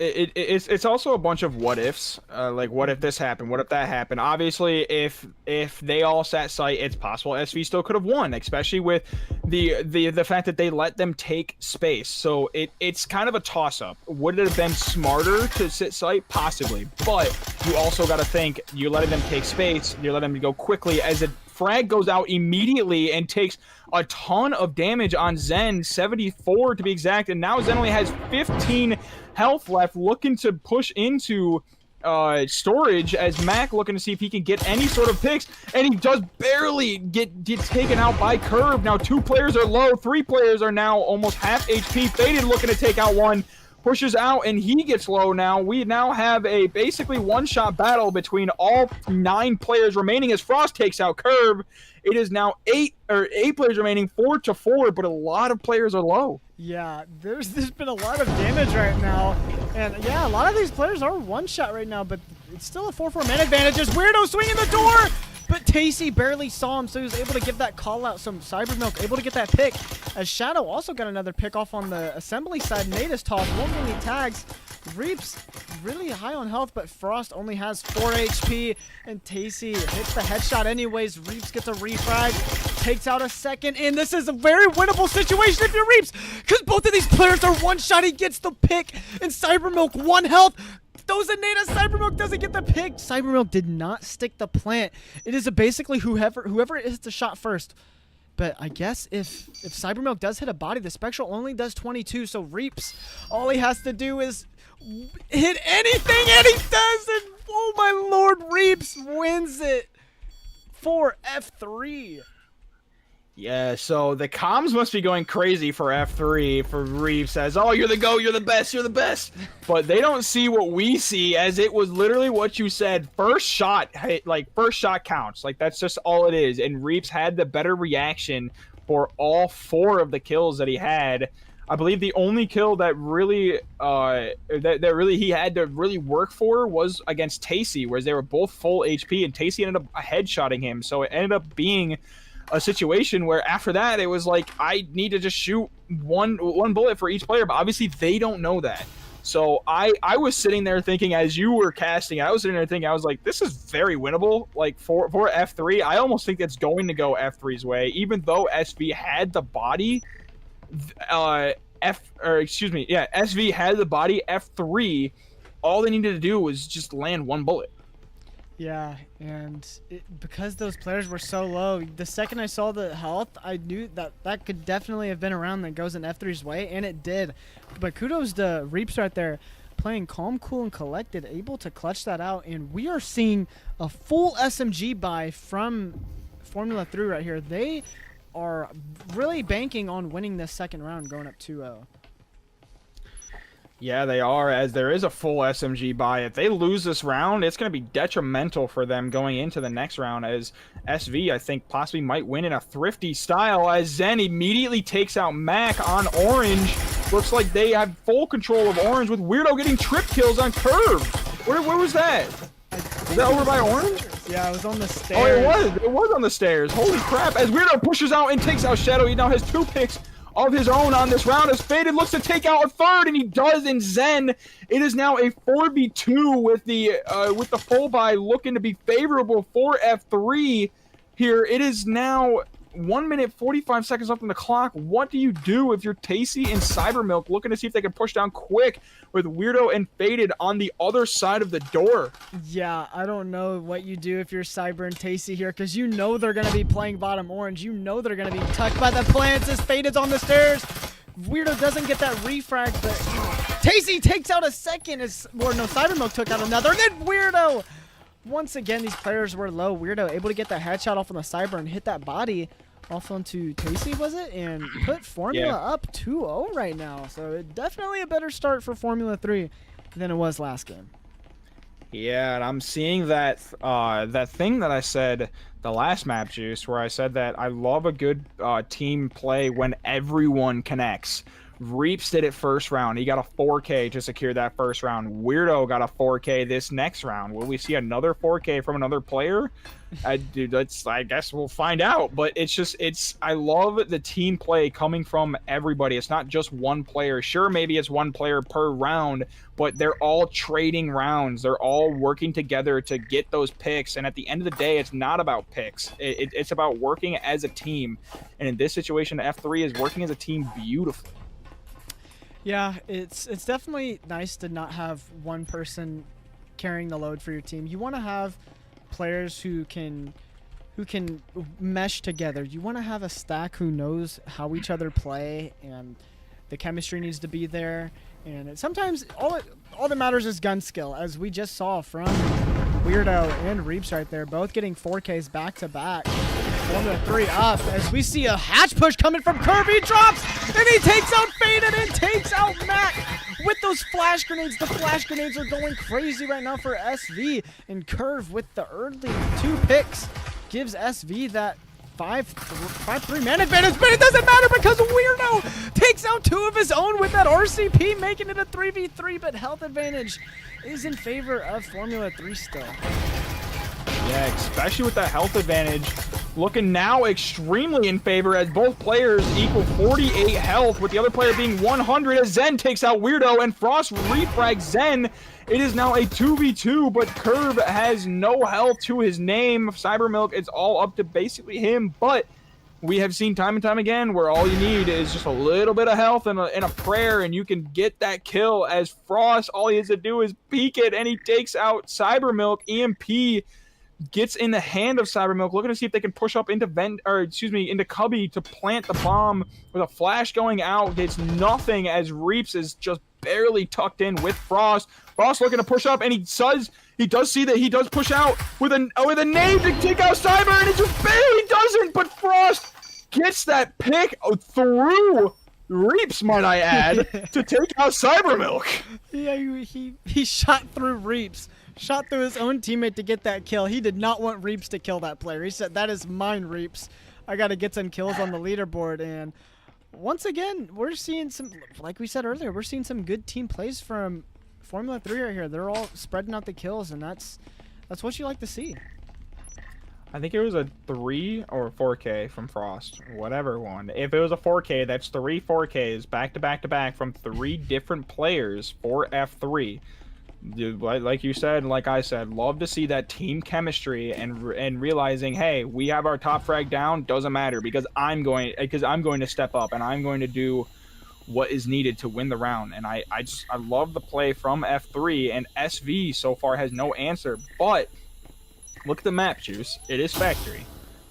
It's also a bunch of what ifs, like what if this happened, what if that happened. Obviously, if they all sat site, it's possible SV still could have won, especially with the fact that they let them take space. So it's kind of a toss up. Would it have been smarter to sit site? Possibly, but you also got to think you're letting them take space, you're letting them go quickly as a frag goes out immediately and takes a ton of damage on Zen, 74 to be exact, and now Zen only has 15 health left, looking to push into storage as Mac looking to see if he can get any sort of picks, and he does barely get taken out by Curve. Now 2 players are low, 3 players are now almost half HP. Faded looking to take out 1, pushes out, and he gets low now. We now have a basically one-shot battle between all 9 players remaining as Frost takes out Curve. It is now 8 players remaining, 4-4, but a lot of players are low.
Yeah, there's been a lot of damage right now, and yeah, a lot of these players are one-shot right now, but it's still a 4-4 man advantage as Weirdo swinging the door, but Tasty barely saw him, so he was able to give that call out. Some Cybermilk able to get that pick, as Shadow also got another pick off on the assembly side. Natus toss, won't get any tags. Reaps really high on health, but Frost only has 4 HP, and Tasty hits the headshot anyways. Reaps gets a refrag, takes out a second, and this is a very winnable situation if you're Reaps, because both of these players are one-shot. He gets the pick, and Cybermilk 1 health. Those are Natus. Cybermilk doesn't get the pick. Cybermilk did not stick the plant. It is basically whoever hits the shot first. But I guess if Cybermilk does hit a body, the Spectral only does 22. So Reaps, all he has to do is hit anything, and he does it. Oh my lord, Reaps wins it for F3.
Yeah, so the comms must be going crazy for F3, for Reeves says, oh, you're the GOAT, you're the best, you're the best. But they don't see what we see, as it was literally what you said. First shot, like, first shot counts. Like, that's just all it is. And Reeves had the better reaction for all 4 of the kills that he had. I believe the only kill that really, that really he had to really work for was against Tacey, whereas they were both full HP, and Tacey ended up headshotting him. So it ended up being a situation where after that it was like, I need to just shoot one bullet for each player, but obviously they don't know that. So I was sitting there thinking, as you were casting, I was sitting there thinking, I was like, this is very winnable. Like for F3, I almost think it's going to go F3's way, even though SV had the body. SV had the body. F3, all they needed to do was just land one bullet.
Yeah, and because those players were so low, the second I saw the health, I knew that could definitely have been a round that goes in F3's way, and it did. But kudos to Reaps right there, playing calm, cool, and collected, able to clutch that out, and we are seeing a full SMG buy from Formula 3 right here. They are really banking on winning this second round, going up 2-0.
Yeah, they are, as there is a full SMG buy. If they lose this round, it's going to be detrimental for them going into the next round, as SV, I think, possibly might win in a thrifty style, as Zen immediately takes out Mac on Orange. Looks like they have full control of Orange, with Weirdo getting trip kills on Curve. Where was that? Was that over by Orange?
Yeah, it was on the stairs.
Oh, it was on the stairs. Holy crap, as Weirdo pushes out and takes out Shadow. He now has 2 picks of his own on this round, as Faded looks to take out a third, and he does in Zen. It is now a 4v2 with the full buy looking to be favorable for F3 here. It is now 1 minute 45 seconds left on the clock. What do you do if you're Tacey and Cybermilk looking to see if they can push down quick with Weirdo and Faded on the other side of the door?
Yeah, I don't know what you do if you're Cyber and Tacey here, because you know they're going to be playing bottom Orange. You know they're going to be tucked by the plants as Faded's on the stairs. Weirdo doesn't get that refrag, but Tacey takes out a second. Cybermilk took out another. And then Weirdo! Once again, these players were low. Weirdo able to get that headshot off on the Cyber and hit that body off onto Tacey, was it? And put Formula up 2-0 right now. So definitely a better start for Formula 3 than it was last game.
Yeah, and I'm seeing that that thing that I said the last map, Juice, where I said that I love a good team play when everyone connects. Reaps did it first round. He got a 4K to secure that first round. Weirdo got a 4K this next round. Will we see another 4K from another player? Dude, I guess we'll find out. But I love the team play coming from everybody. It's not just one player. Sure, maybe it's one player per round, but they're all trading rounds. They're all working together to get those picks. And at the end of the day, it's not about picks. It's about working as a team. And in this situation, F3 is working as a team beautifully.
Yeah, it's definitely nice to not have one person carrying the load for your team. You want to have players who can mesh together. You want to have a stack who knows how each other play, and the chemistry needs to be there. And sometimes all that matters is gun skill, as we just saw from Weirdo and Reaps right there, both getting 4Ks back to back. Formula 3 up as we see a hatch push coming from Curve. He drops and he takes out Faded and takes out Mac with those flash grenades. The flash grenades are going crazy right now for SV, and Curve with the early 2 picks gives SV that 5-3 man advantage, but it doesn't matter because Weirdo takes out 2 of his own with that RCP, making it a 3v3, but health advantage is in favor of Formula 3 still.
Yeah, especially with that health advantage. Looking now extremely in favor, as both players equal 48 health, with the other player being 100, as Zen takes out Weirdo and Frost refrags Zen. It is now a 2v2, but Curve has no health to his name. Cybermilk, it's all up to basically him, but we have seen time and time again where all you need is just a little bit of health and a prayer, and you can get that kill, as Frost, all he has to do is peek it, and he takes out Cybermilk. EMP gets in the hand of Cybermilk, looking to see if they can push up into into Cubby to plant the bomb with a flash going out. Gets nothing as Reaps is just barely tucked in with Frost. Frost looking to push up, and he does see that he does push out with a nade to take out Cyber, and it just barely doesn't. But Frost gets that pick through Reaps, might I add, to take out Cybermilk.
Yeah, he shot through Reaps. Shot through his own teammate to get that kill. He did not want Reaps to kill that player. He said, "That is mine, Reaps. I got to get some kills on the leaderboard." And once again, we're seeing some, like we said earlier, we're seeing some good team plays from Formula 3 right here. They're all spreading out the kills, and that's what you like to see.
I think it was a 3 or 4K from Frost, whatever one. If it was a 4K, that's 3 4Ks back to back to back from 3 different players for F3. Like you said, and like I said, love to see that team chemistry and realizing, hey, we have our top frag down, doesn't matter because I'm going to step up and I'm going to do what is needed to win the round. And I love the play from F3, and SV so far has no answer. But look at the map, Juice. It is Factory.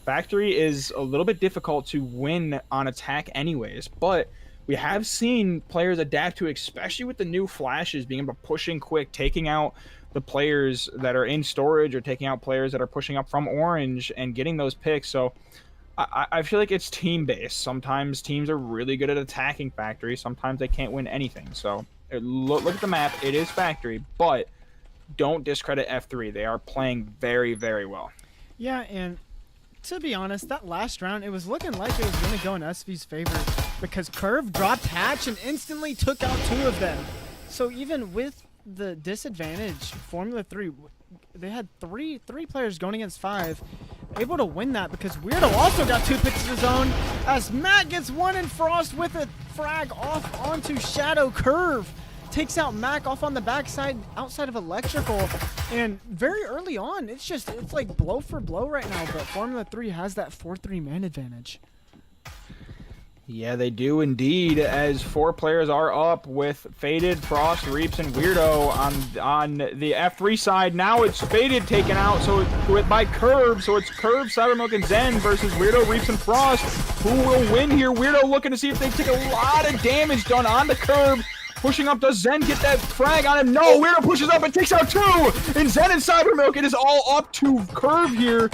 Factory is a little bit difficult to win on attack anyways, but we have seen players adapt to it, especially with the new flashes, being able to push in quick, taking out the players that are in storage or taking out players that are pushing up from orange and getting those picks. So I feel like it's team-based. Sometimes teams are really good at attacking Factory. Sometimes they can't win anything. So look at the map. It is Factory, but don't discredit F3. They are playing very, very well.
Yeah, and to be honest, that last round, it was looking like it was going to go in SV's favor because Curve dropped Hatch and instantly took out 2 of them. So even with the disadvantage, Formula 3, they had three players going against 5, able to win that because Weirdo also got 2 picks of his own as Matt gets 1 in Frost with a frag off onto Shadow. Curve takes out Mac off on the backside outside of Electrical, and very early on it's like blow for blow right now, but Formula 3 has that 4-3 man advantage.
Yeah, they do indeed, as 4 players are up with Faded, Frost, Reaps, and Weirdo on the F3 side. Now it's Faded taken out by Curve, so it's Curve, Cybermilk, and Zen versus Weirdo, Reaps, and Frost. Who will win here? Weirdo looking to see if they take a lot of damage done on the Curve. Pushing up, does Zen get that frag on him? No, Weirdo pushes up and takes out 2! And Zen and Cybermilk, it is all up to Curve here.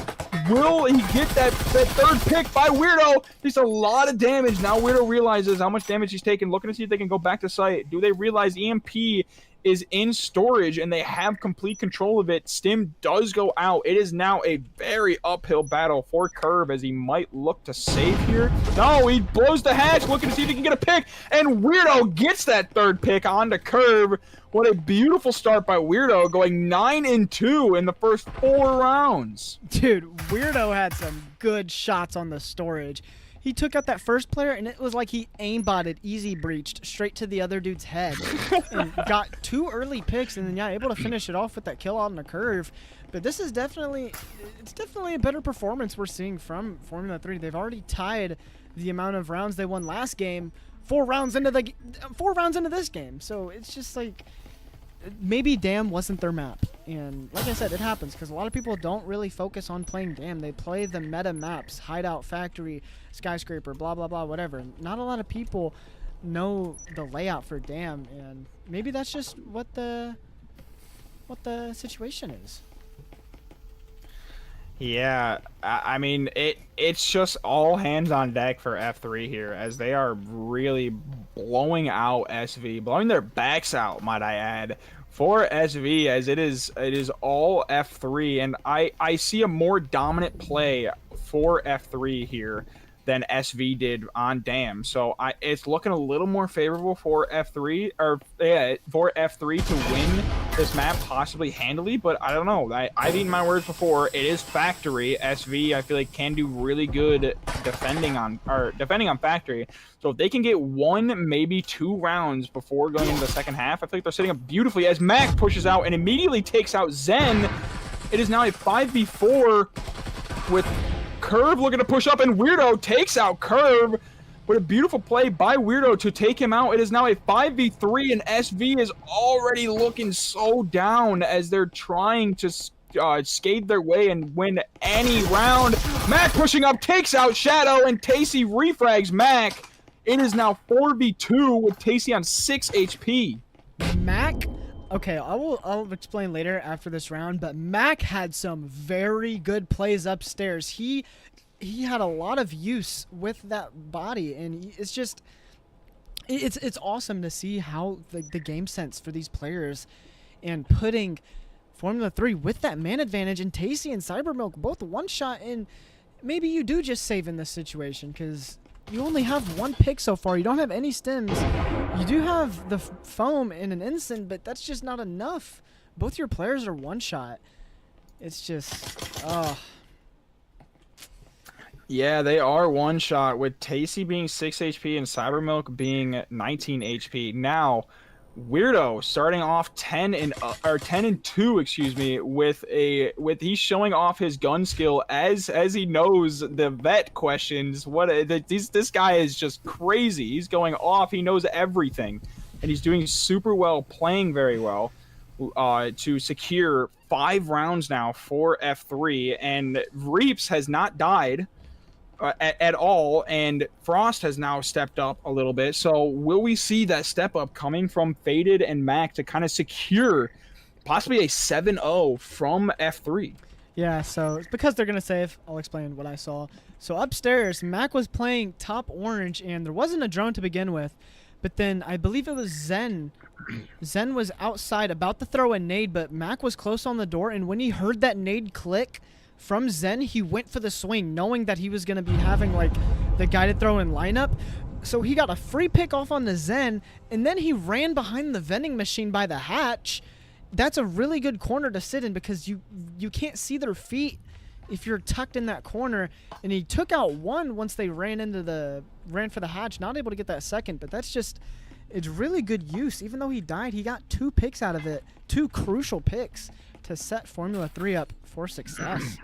Will he get that 3rd pick by Weirdo? Takes a lot of damage. Now Weirdo realizes how much damage he's taken. Looking to see if they can go back to site. Do they realize EMP is in storage and they have complete control of it? Stim does go out. It is now a very uphill battle for Curve as he might look to save here. No, he blows the hatch, looking to see if he can get a pick, and Weirdo gets that 3rd pick onto Curve. What a beautiful start by Weirdo, going 9-2 in the first 4 rounds.
Dude, Weirdo had some good shots on the storage. He took out that first player, and it was like he aimbotted, easy breached straight to the other dude's head, and got 2 early picks, and then able to finish it off with that kill out on the Curve. But this is definitely a better performance we're seeing from Formula 3. They've already tied the amount of rounds they won last game 4 rounds into this game. So it's just like, maybe Dam wasn't their map, and like I said, it happens because a lot of people don't really focus on playing Dam. They play the meta maps, Hideout, Factory, Skyscraper, blah blah blah, whatever. Not a lot of people know the layout for Dam, and maybe that's just what the situation is.
Yeah, I mean, it's just all hands on deck for F3 here, as they are really blowing out SV, blowing their backs out, might I add, for SV, as it is all F3, and I see a more dominant play for F3 here than SV did on Dam. So it's looking a little more favorable for F3, for F3 to win this map possibly handily, but I don't know. I've eaten my words before. It is Factory. SV, I feel like, can do really good defending on Factory. So if they can get 1, maybe 2 rounds before going into the second half, I feel like they're setting up beautifully as Mac pushes out and immediately takes out Zen. It is now a 5v4 with Curve looking to push up, and Weirdo takes out Curve. What a beautiful play by Weirdo to take him out. It is now a 5v3, and SV is already looking so down as they're trying to skate their way and win any round. Mac pushing up, takes out Shadow, and Tacey refrags Mac. It is now 4v2 with Tacey on 6 HP.
Mac, okay, I'll explain later after this round, but Mac had some very good plays upstairs. He had a lot of use with that body, and it's just it's awesome to see how the game sense for these players and putting Formula 3 with that man advantage, and Tacey and Cybermilk both one shot, and maybe you do just save in this situation because you only have one pick so far. You don't have any stims. You do have the foam in an instant, but that's just not enough. Both your players are one shot. It's just,
Yeah, they are one shot with Tacey being 6 HP and Cybermilk being 19 HP. Now, Weirdo starting off 10 and 2, excuse me, with he's showing off his gun skill as he knows the vet questions. This guy is just crazy. He's going off. He knows everything, and he's doing super well, playing very well to secure 5 rounds now for F3. And Reaps has not died at all, and Frost has now stepped up a little bit. So will we see that step up coming from Faded and Mac to kind of secure possibly a 7-0 from F3?
Yeah, so it's because they're going to save. I'll explain what I saw. So upstairs, Mac was playing top orange, and there wasn't a drone to begin with, but then I believe it was Zen. Zen was outside about to throw a nade, but Mac was close on the door, and when he heard that nade click from Zen, he went for the swing, knowing that he was going to be having, like, the guided throw in lineup. So he got a free pick off on the Zen, and then he ran behind the vending machine by the hatch. That's a really good corner to sit in because you can't see their feet if you're tucked in that corner. And he took out one once they ran for the hatch, not able to get that second. But that's just, it's really good use. Even though he died, he got 2 picks out of it, 2 crucial picks to set Formula 3 up for success.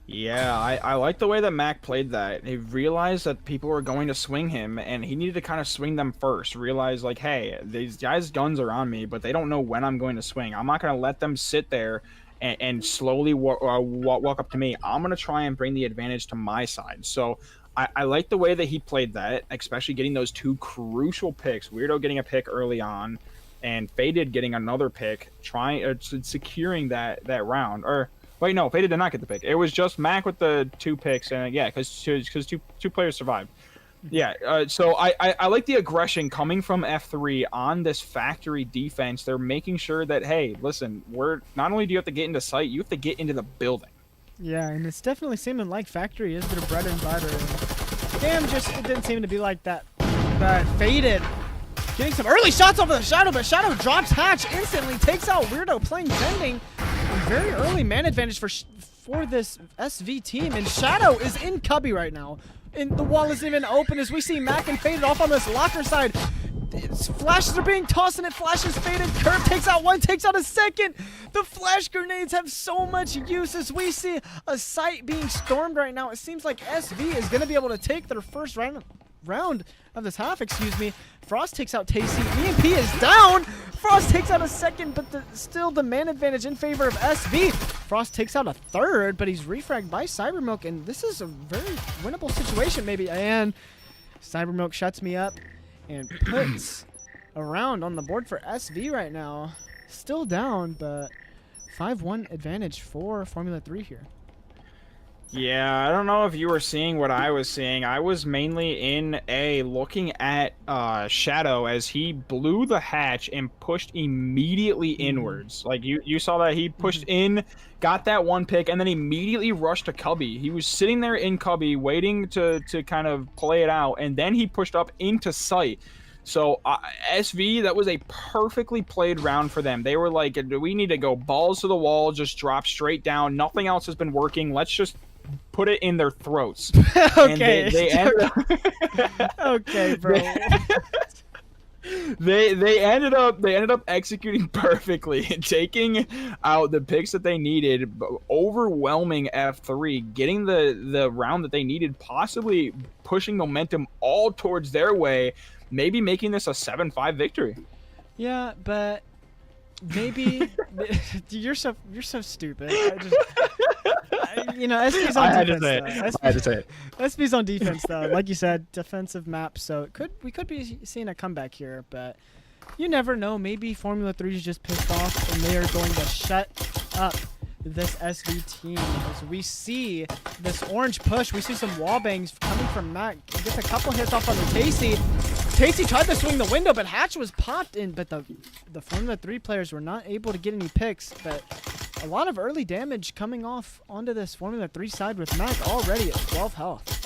Yeah, I like the way that Mac played that. He realized that people were going to swing him, and he needed to kind of swing them first. Realize, like, hey, these guys' guns are on me, but they don't know when I'm going to swing. I'm not going to let them sit there and slowly walk up to me. I'm going to try and bring the advantage to my side. So I like the way that he played that, especially getting those 2 crucial picks. Weirdo getting a pick early on, and Faded getting another pick, securing that round. Or wait, no, Faded did not get the pick. It was just Mac with the 2 picks, and yeah, because two players survived. Yeah, so I like the aggression coming from F3 on this factory defense. They're making sure that, hey, listen, we're not only do you have to get into sight, you have to get into the building.
Yeah, and it's definitely seeming like factory is their bread and butter. Damn, it didn't seem to be like that. But Faded getting some early shots over the Shadow, but Shadow drops hatch instantly, takes out Weirdo playing vending. Very early man advantage for this SV team, and Shadow is in cubby right now. And the wall isn't even open as we see Mac and Faded off on this locker side. Flashes are being tossed, and it flashes Faded. Curve takes out one, takes out a second. The flash grenades have so much use as we see a site being stormed right now. It seems like SV is going to be able to take their first round of this half, excuse me. Frost takes out Tacey. EMP is down. Frost takes out a second, but still the man advantage in favor of SV. Frost takes out a third, but he's refragged by Cybermilk, and this is a very winnable situation maybe. And Cybermilk shuts me up and puts a round on the board for SV right now. Still down, but 5-1 advantage for Formula 3 here.
Yeah, I don't know if you were seeing what I was seeing. I was mainly in A, looking at Shadow as he blew the hatch and pushed immediately inwards. Like, you saw that he pushed in, got that 1 pick, and then immediately rushed to cubby. He was sitting there in cubby waiting to kind of play it out, and then he pushed up into sight. So SV, that was a perfectly played round for them. They were like, we need to go balls to the wall, just drop straight down. Nothing else has been working. Let's just put it in their throats.
Okay.
And they ended up
okay, bro.
they ended up executing perfectly and taking out the picks that they needed, overwhelming F3, getting the round that they needed, possibly pushing momentum all towards their way, maybe making this a 7-5 victory.
Yeah, but maybe you're so stupid. SB's on defense.
I had to say it.
SB's on defense though. Like you said, defensive map. So we could be seeing a comeback here, but you never know. Maybe Formula 3 is just pissed off and they are going to shut up this SV team. As we see this orange push, we see some wall bangs coming from Mac. Gets a couple hits off on the Tasty. Tasty tried to swing the window, but Hatch was popped in. But the Formula 3 players were not able to get any picks. But a lot of early damage coming off onto this Formula 3 side with Mac already at 12 health.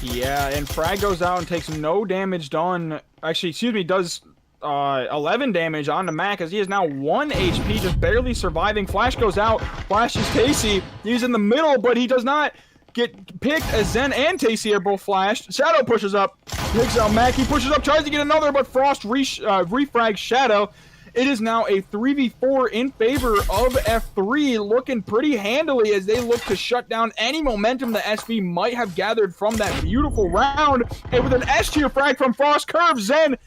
Yeah, and Frag goes out and takes no damage done. Actually, excuse me, does 11 damage on the Mac as he is now 1 HP, just barely surviving. Flash goes out, flashes Tasty. He's in the middle, but he does not get picked as Zen and Tasty are both flashed. Shadow pushes up, picks out Mac. He pushes up, tries to get another, but Frost refrags Shadow. It is now a 3v4 in favor of F3, looking pretty handily as they look to shut down any momentum the SV might have gathered from that beautiful round. And with an S-tier frag from Frost, Curve gets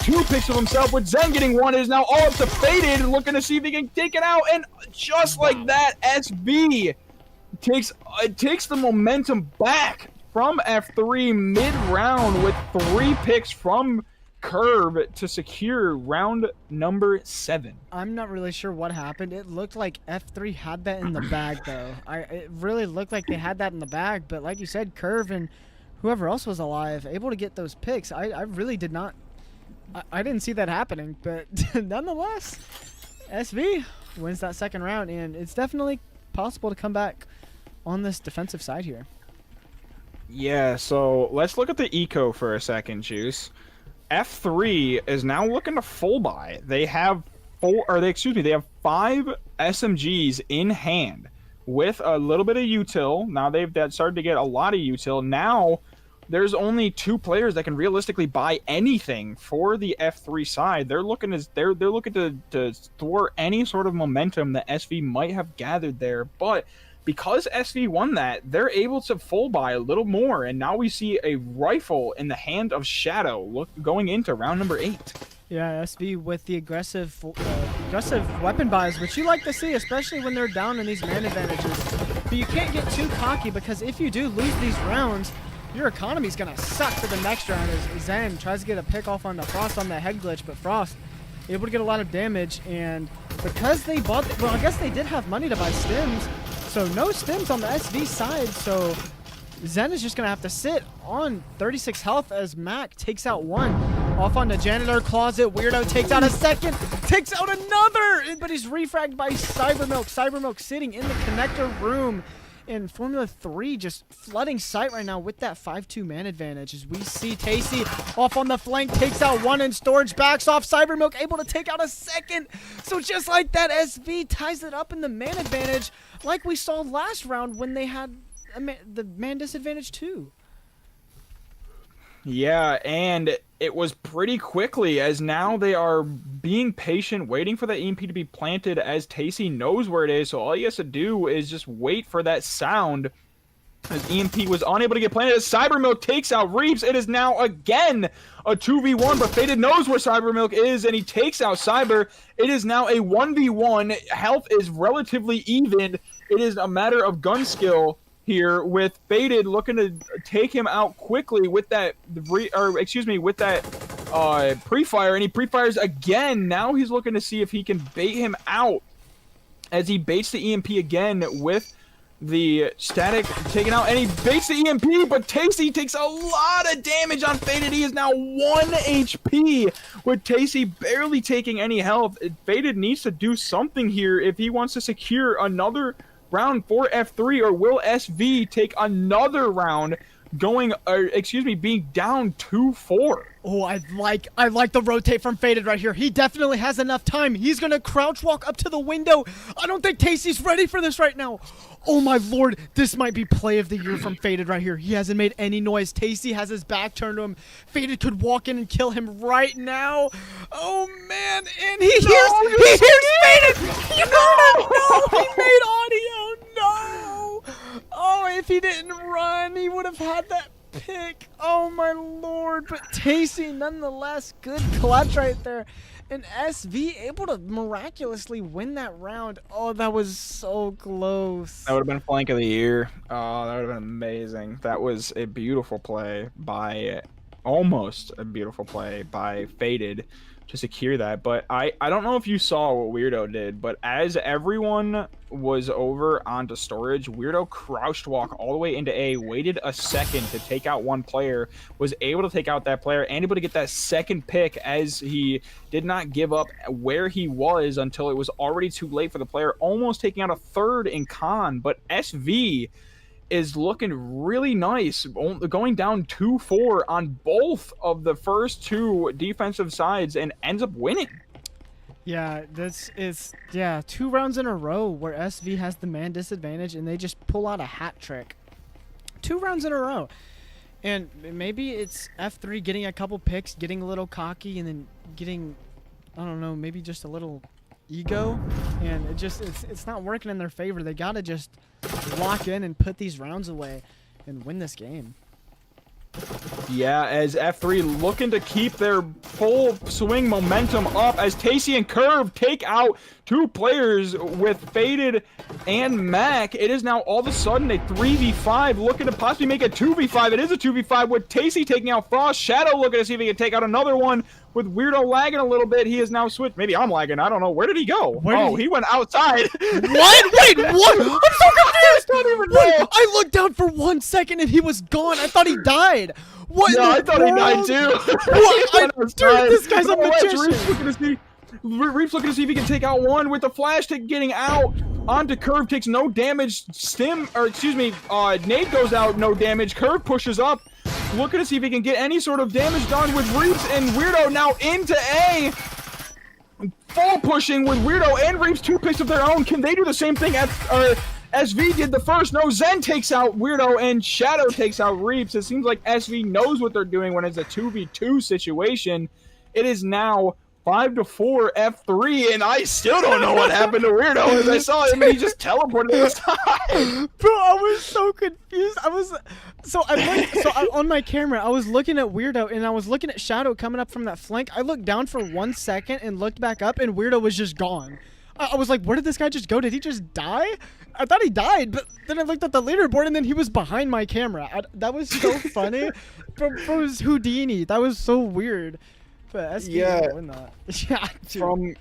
2 picks of himself, with Zen getting 1. It is now all up to Faded, looking to see if he can take it out, and just like that, SV takes the momentum back from F3 mid-round with 3 picks from Curve to secure round number 7.
I'm not really sure what happened. It looked like F3 had that in the bag, though. It really looked like they had that in the bag, but like you said, Curve and whoever else was alive, able to get those picks. I really did not. I didn't see that happening, but nonetheless, SV wins that second round, and it's definitely possible to come back on this defensive side here.
Yeah, so let's look at the eco for a second, Juice. F3 is now looking to full buy. They have 5 SMGs in hand with a little bit of util. Now they've started to get a lot of util. Now there's only 2 players that can realistically buy anything for the F3 side. They're looking to thwart any sort of momentum that SV might have gathered there, but because SV won that, they're able to full buy a little more, and now we see a rifle in the hand of Shadow going into round number 8.
Yeah, SV with the aggressive weapon buys, which you like to see, especially when they're down in these man advantages. But you can't get too cocky, because if you do lose these rounds, your economy's going to suck for the next round as Zen tries to get a pick off on the Frost on the head glitch, but Frost able to get a lot of damage, and because they bought, well, I guess they did have money to buy stims, so no stims on the SV side, so Zen is just going to have to sit on 36 health as Mac takes out 1. Off on the janitor closet, Weirdo takes out a second, takes out another, but he's refragged by Cybermilk. Cybermilk sitting in the connector room. And Formula 3 just flooding sight right now with that 5-2 man advantage as we see Tasty off on the flank, takes out 1, and Storage backs off. Cybermilk able to take out a second. So just like that, SV ties it up in the man advantage like we saw last round when they had the man disadvantage too.
Yeah, and it was pretty quickly, as now they are being patient, waiting for the EMP to be planted as Tasty knows where it is, so all he has to do is just wait for that sound. As EMP was unable to get planted, as Cybermilk takes out Reaps, it is now again a 2v1, but Faded knows where Cybermilk is, and he takes out Cyber. It is now a 1v1. Health is relatively even. It is a matter of gun skill here, with Faded looking to take him out quickly with that pre-fire, and he pre-fires again. Now he's looking to see if he can bait him out as he baits the EMP again with the static taken out, and he baits the EMP, but Tasty takes a lot of damage on Faded. He is now 1 HP with Tasty barely taking any health. Faded needs to do something here if he wants to secure another round for F3, or will SV take another round being down 2-4?
Oh, I like the rotate from Faded right here. He definitely has enough time. He's going to crouch walk up to the window. I don't think Tasty's ready for this right now. Oh my lord, this might be play of the year from Faded right here. He hasn't made any noise. Tasty has his back turned to him. Faded could walk in and kill him right now. Oh man, and he hears Faded. No, he made audio. No. Oh, if he didn't run, he would have had that pick. Oh my lord. But Tasty nonetheless. Good clutch right there. And SV able to miraculously win that round. Oh, that was so close.
That would have been flank of the year. Oh, that would have been amazing. That was a beautiful play by, almost a beautiful play by Faded to secure that. But I don't know if you saw what Weirdo did, but as everyone was over onto storage, Weirdo crouched walk all the way into A, waited a second to take out one player, was able to take out that player, and able to get that second pick as he did not give up where he was until it was already too late for the player, almost taking out a third in con. But SV is looking really nice, going down 2-4 on both of the first two defensive sides and ends up winning.
Yeah, this is 2 rounds in a row where SV has the man disadvantage and they just pull out a hat trick. 2 rounds in a row. And maybe it's F3 getting a couple picks, getting a little cocky, and then getting, I don't know, maybe just a little ego, and it's not working in their favor. They gotta just lock in and put these rounds away and win this game.
Yeah, as F3 looking to keep their full swing momentum up as Tasty and Curve take out 2 players with Faded and Mac. It is now all of a sudden a 3v5, looking to possibly make a 2v5. It is a 2v5 with Tasty taking out Frost. Shadow looking to see if he can take out another one with Weirdo lagging a little bit. He has now switched. Maybe I'm lagging. I don't know. Where did he go? He went outside.
What? Wait, what? I'm so confused.
I don't even know.
I looked down for 1 second and he was gone. I thought he died. What?
Yeah, I thought he died too.
What? Dude, this guy's a magician.
Reap's looking to see if he can take out one with the flash tick getting out onto Curve, takes no damage. Nade goes out, no damage. Curve pushes up, looking to see if he can get any sort of damage done with Reaps, and Weirdo now into A. Full pushing with Weirdo and Reaps, 2 picks of their own. Can they do the same thing SV did the first? No, Zen takes out Weirdo and Shadow takes out Reaps. It seems like SV knows what they're doing when it's a 2v2 situation. It is now 5-4 F3, and I still don't know what happened to Weirdo. As I saw him, and he just teleported aside.
Bro, I was so confused. On my camera, I was looking at Weirdo, and I was looking at Shadow coming up from that flank. I looked down for 1 second and looked back up, and Weirdo was just gone. I was like, where did this guy just go? Did he just die? I thought he died, but then I looked at the leaderboard, and then he was behind my camera. That was so funny. Bro, it was Houdini. That was so weird. But win that. Yeah,
from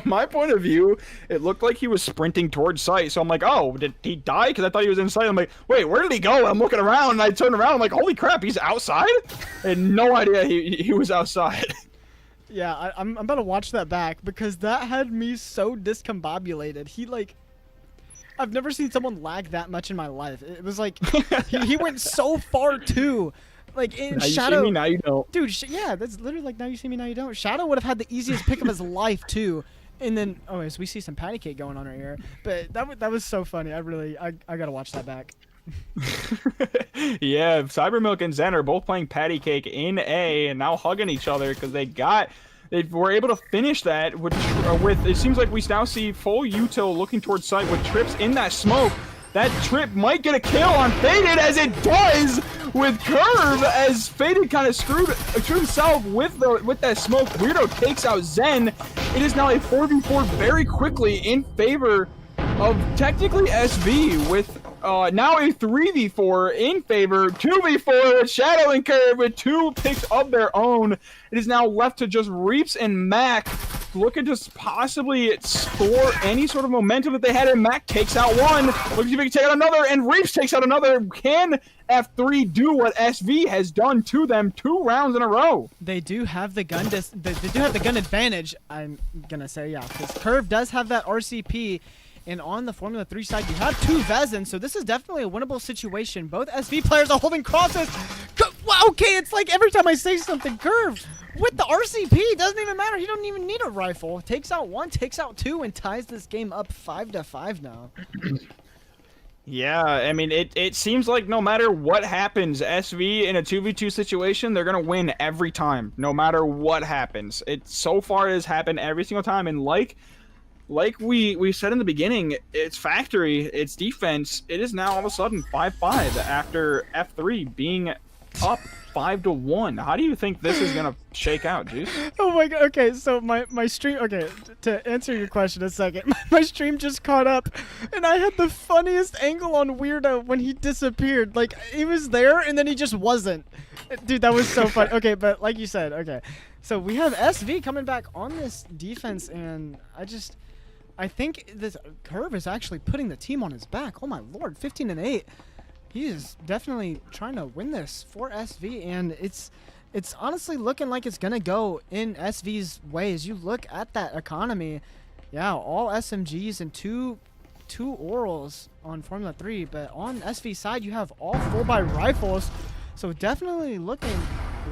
my point of view, it looked like he was sprinting towards site. So I'm like, oh, did he die? Because I thought he was inside. I'm like, wait, where did he go? I'm looking around, and I turned around. I'm like, holy crap, he's outside? I had no idea he was outside.
Yeah, I'm about to watch that back because that had me so discombobulated. I've never seen someone lag that much in my life. It was like he went so far too. Like in
now
Shadow,
you see me, now you don't.
Dude, yeah, that's literally like now you see me, now you don't. Shadow would have had the easiest pick of his life too, and then so we see some patty cake going on right here. But that was so funny. I gotta watch that back.
Yeah, Cybermilk and Zen are both playing patty cake in A and now hugging each other because they were able to finish that with it seems like we now see full Util looking towards site with Trips in that smoke. That Trip might get a kill on Faded, as it does with Curve, as Faded kind of screwed himself with that smoke. Weirdo takes out Zen. It is now a 4v4 very quickly in favor of technically SV, with now a 3v4 in favor, 2v4 with Shadow and Curve with 2 picks of their own. It is now left to just Reaps and Mac looking to possibly score any sort of momentum that they had, and Mac takes out one. Looking if he can take out another, and Reaps takes out another. Can F3 do what SV has done to them 2 rounds in a row?
They do have the gun they do have the gun advantage, I'm gonna say, yeah, because Curve does have that RCP. And on the Formula 3 side, you have 2 Vezin, so this is definitely a winnable situation. Both SV players are holding crosses. Wow, okay, it's like every time I say something, Curve with the RCP, doesn't even matter. He don't even need a rifle. Takes out 1, takes out 2, and ties this game up 5-5 now.
Yeah, I mean, it seems like no matter what happens, SV in a 2v2 situation, they're going to win every time, no matter what happens. So far it has happened every single time, and like like we said in the beginning, it's Factory, it's defense. It is now all of a sudden 5-5 after F3 being up 5-1. How do you think this is gonna shake out, Juice?
Oh my god. Okay, so my stream. Okay, to answer your question a second, my stream just caught up, and I had the funniest angle on Weirdo when he disappeared. Like he was there and then he just wasn't. Dude, that was so funny. Okay, but like you said, okay, so we have SV coming back on this defense, and I think this Curve is actually putting the team on his back. Oh my lord, 15-8. He is definitely trying to win this for SV, and it's honestly looking like it's going to go in SV's way. As you look at that economy, yeah, all SMGs and two orals on Formula 3, but on SV side, you have all full-buy rifles, so definitely looking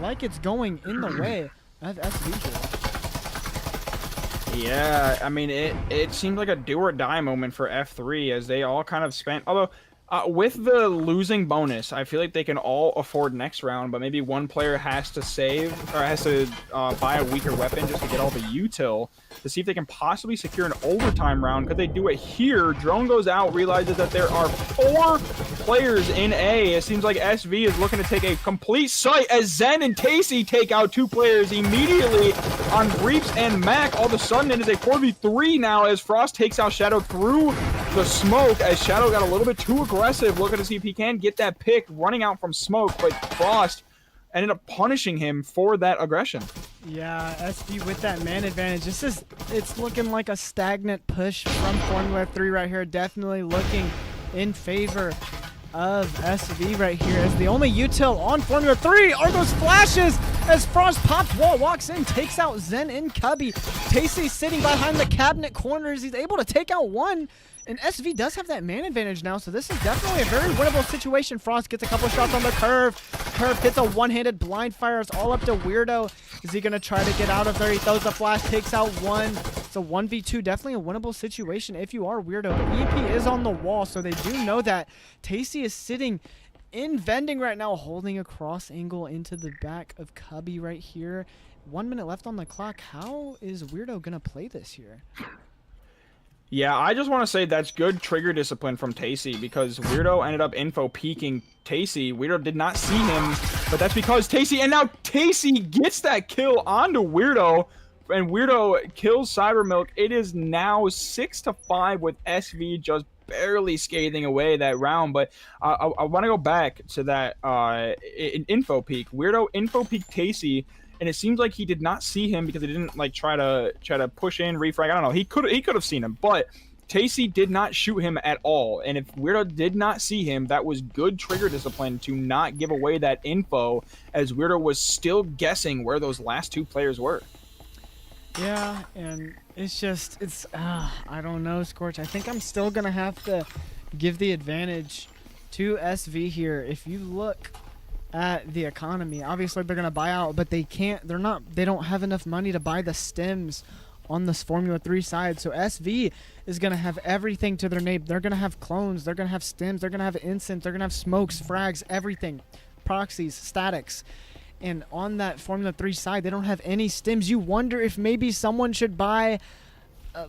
like it's going in the way of SV here.
Yeah, I mean, it seemed like a do-or-die moment for F3 as they all kind of spent, although with the losing bonus, I feel like they can all afford next round, but maybe one player has to save or has to buy a weaker weapon just to get all the util to see if they can possibly secure an overtime round. Could they do it here? Drone goes out, realizes that there are 4 players in A. It seems like SV is looking to take a complete sight as Zen and Tacey take out 2 players immediately on Reaps and Mac. All of a sudden, it is a 4v3 now as Frost takes out Shadow through the smoke as Shadow got a little bit too aggressive, looking to see if he can get that pick running out from smoke, but Frost ended up punishing him for that aggression.
Yeah, SV with that man advantage. It's looking like a stagnant push from Formula 3 right here. Definitely looking in favor of SV right here as the only util on Formula 3 are those flashes as Frost pops wall, walks in, takes out Zen and Cubby. Tacey sitting behind the cabinet corners. He's able to take out one. And SV does have that man advantage now, so this is definitely a very winnable situation. Frost gets a couple shots on the curve. Curve hits a one-handed blind fire. It's all up to Weirdo. Is he going to try to get out of there? He throws a flash, takes out one. It's a 1v2, definitely a winnable situation if you are Weirdo. But EP is on the wall, so they do know that. Tacey is sitting in vending right now, holding a cross angle into the back of Cubby right here. 1 minute left on the clock. How is Weirdo going to play this here?
Yeah, I just want to say that's good trigger discipline from Tacey because Weirdo ended up info peeking Tacey. Weirdo did not see him, but that's because Tacey, and now Tacey gets that kill onto Weirdo, and Weirdo kills Cybermilk. It is now 6-5 with SV just barely scathing away that round, but I want to go back to that info peek. Weirdo info peeked Tacey, and it seems like he did not see him because he didn't like try to push in, refrag. I don't know. He could have seen him, but Tacey did not shoot him at all. And if Weirdo did not see him, that was good trigger discipline to not give away that info, as Weirdo was still guessing where those last 2 players were.
Yeah, and I don't know, Scorch. I think I'm still gonna have to give the advantage to SV here. If you look at the economy, obviously they're gonna buy out, but they don't have enough money to buy the stems on this Formula 3 side. So SV is gonna have everything to their name. They're gonna have clones, they're gonna have stems, they're gonna have incense, they're gonna have smokes, frags, everything, proxies, statics. And on that Formula 3 side, they don't have any stems. You wonder if maybe someone should buy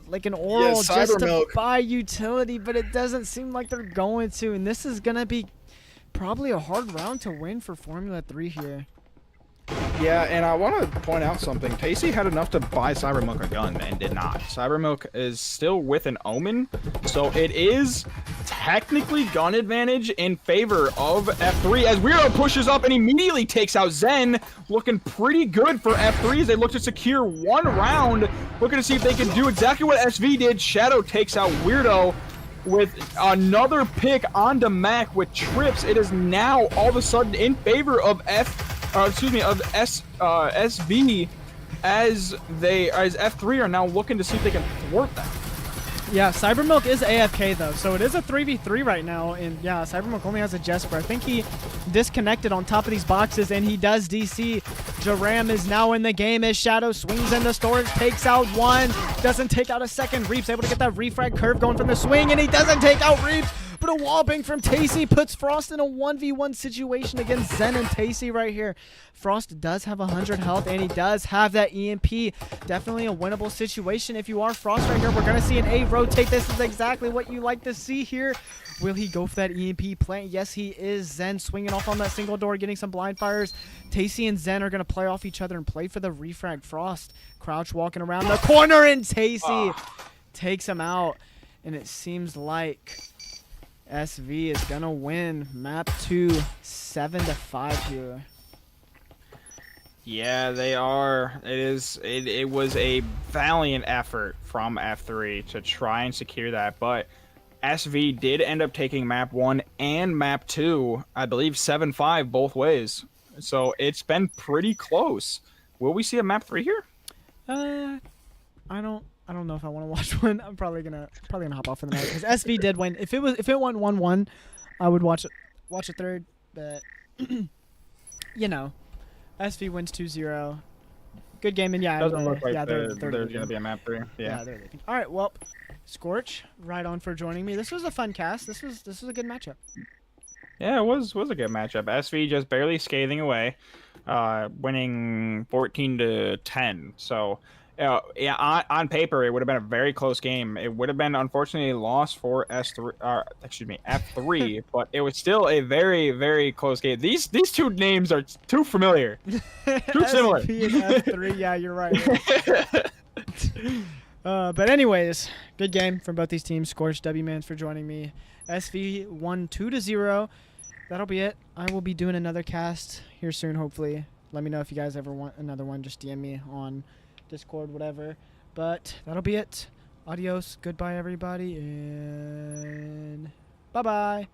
like an oral just to buy utility, but it doesn't seem like they're going to. And this is gonna be probably a hard round to win for Formula 3 here.
Yeah, and I want to point out something. Tacey had enough to buy Cybermilk a gun and did not. Cybermilk is still with an Omen, so it is technically gun advantage in favor of F3 as Weirdo pushes up and immediately takes out Zen. Looking pretty good for F3 as they look to secure 1 round. Looking to see if they can do exactly what SV did. Shadow takes out Weirdo with another pick onto Mac with trips. It is now all of a sudden in favor of SV as F3 are now looking to see if they can thwart that.
Yeah, Cybermilk is AFK though, so it is a 3v3 right now, and yeah, Cybermilk only has a Jesper. I think he disconnected on top of these boxes, and he does DC. Jaram is now in the game as Shadow swings into storage, takes out one, doesn't take out a second. Reap's able to get that refrag curve going from the swing, and he doesn't take out Reaps, but a wall bang from Tacey puts Frost in a 1v1 situation against Zen and Tacey right here. Frost does have 100 health, and he does have that EMP. Definitely a winnable situation if you are Frost right here. We're going to see an A rotate. This is exactly what you like to see here. Will he go for that EMP plant? Yes, he is. Zen swinging off on that single door, getting some blind fires. Tacey and Zen are going to play off each other and play for the refrag. Frost crouch walking around the corner, and Tacey takes him out. And it seems like SV is going to win map 2 7-5 here.
Yeah, they are. It was a valiant effort from F3 to try and secure that, but SV did end up taking map 1 and map 2, I believe 7-5 both ways. So it's been pretty close. Will we see a map 3 here?
I don't know if I want to watch one. I'm probably gonna hop off for the night because SV did win. If it went 1-1, I would watch a third, but you know, SV wins 2-0. Good game, and yeah,
Doesn't look like
there's
there's gonna be a map 3. Yeah.
they're leaving. All right, well, Scorch, right on for joining me. This was a fun cast. This was a good matchup.
Yeah, it was a good matchup. SV just barely scathing away, winning 14-10. So, yeah, on paper it would have been a very close game. It would have been unfortunately a loss for F3, but it was still a very, very close game. These two names are too familiar, too similar.
SP and F3, yeah, you're right. But anyways, good game from both these teams. Scorch, W-Mans for joining me. SV won 2-0. That'll be it. I will be doing another cast here soon, hopefully. Let me know if you guys ever want another one. Just DM me on Discord, whatever. But that'll be it. Adios. Goodbye, everybody. And bye-bye.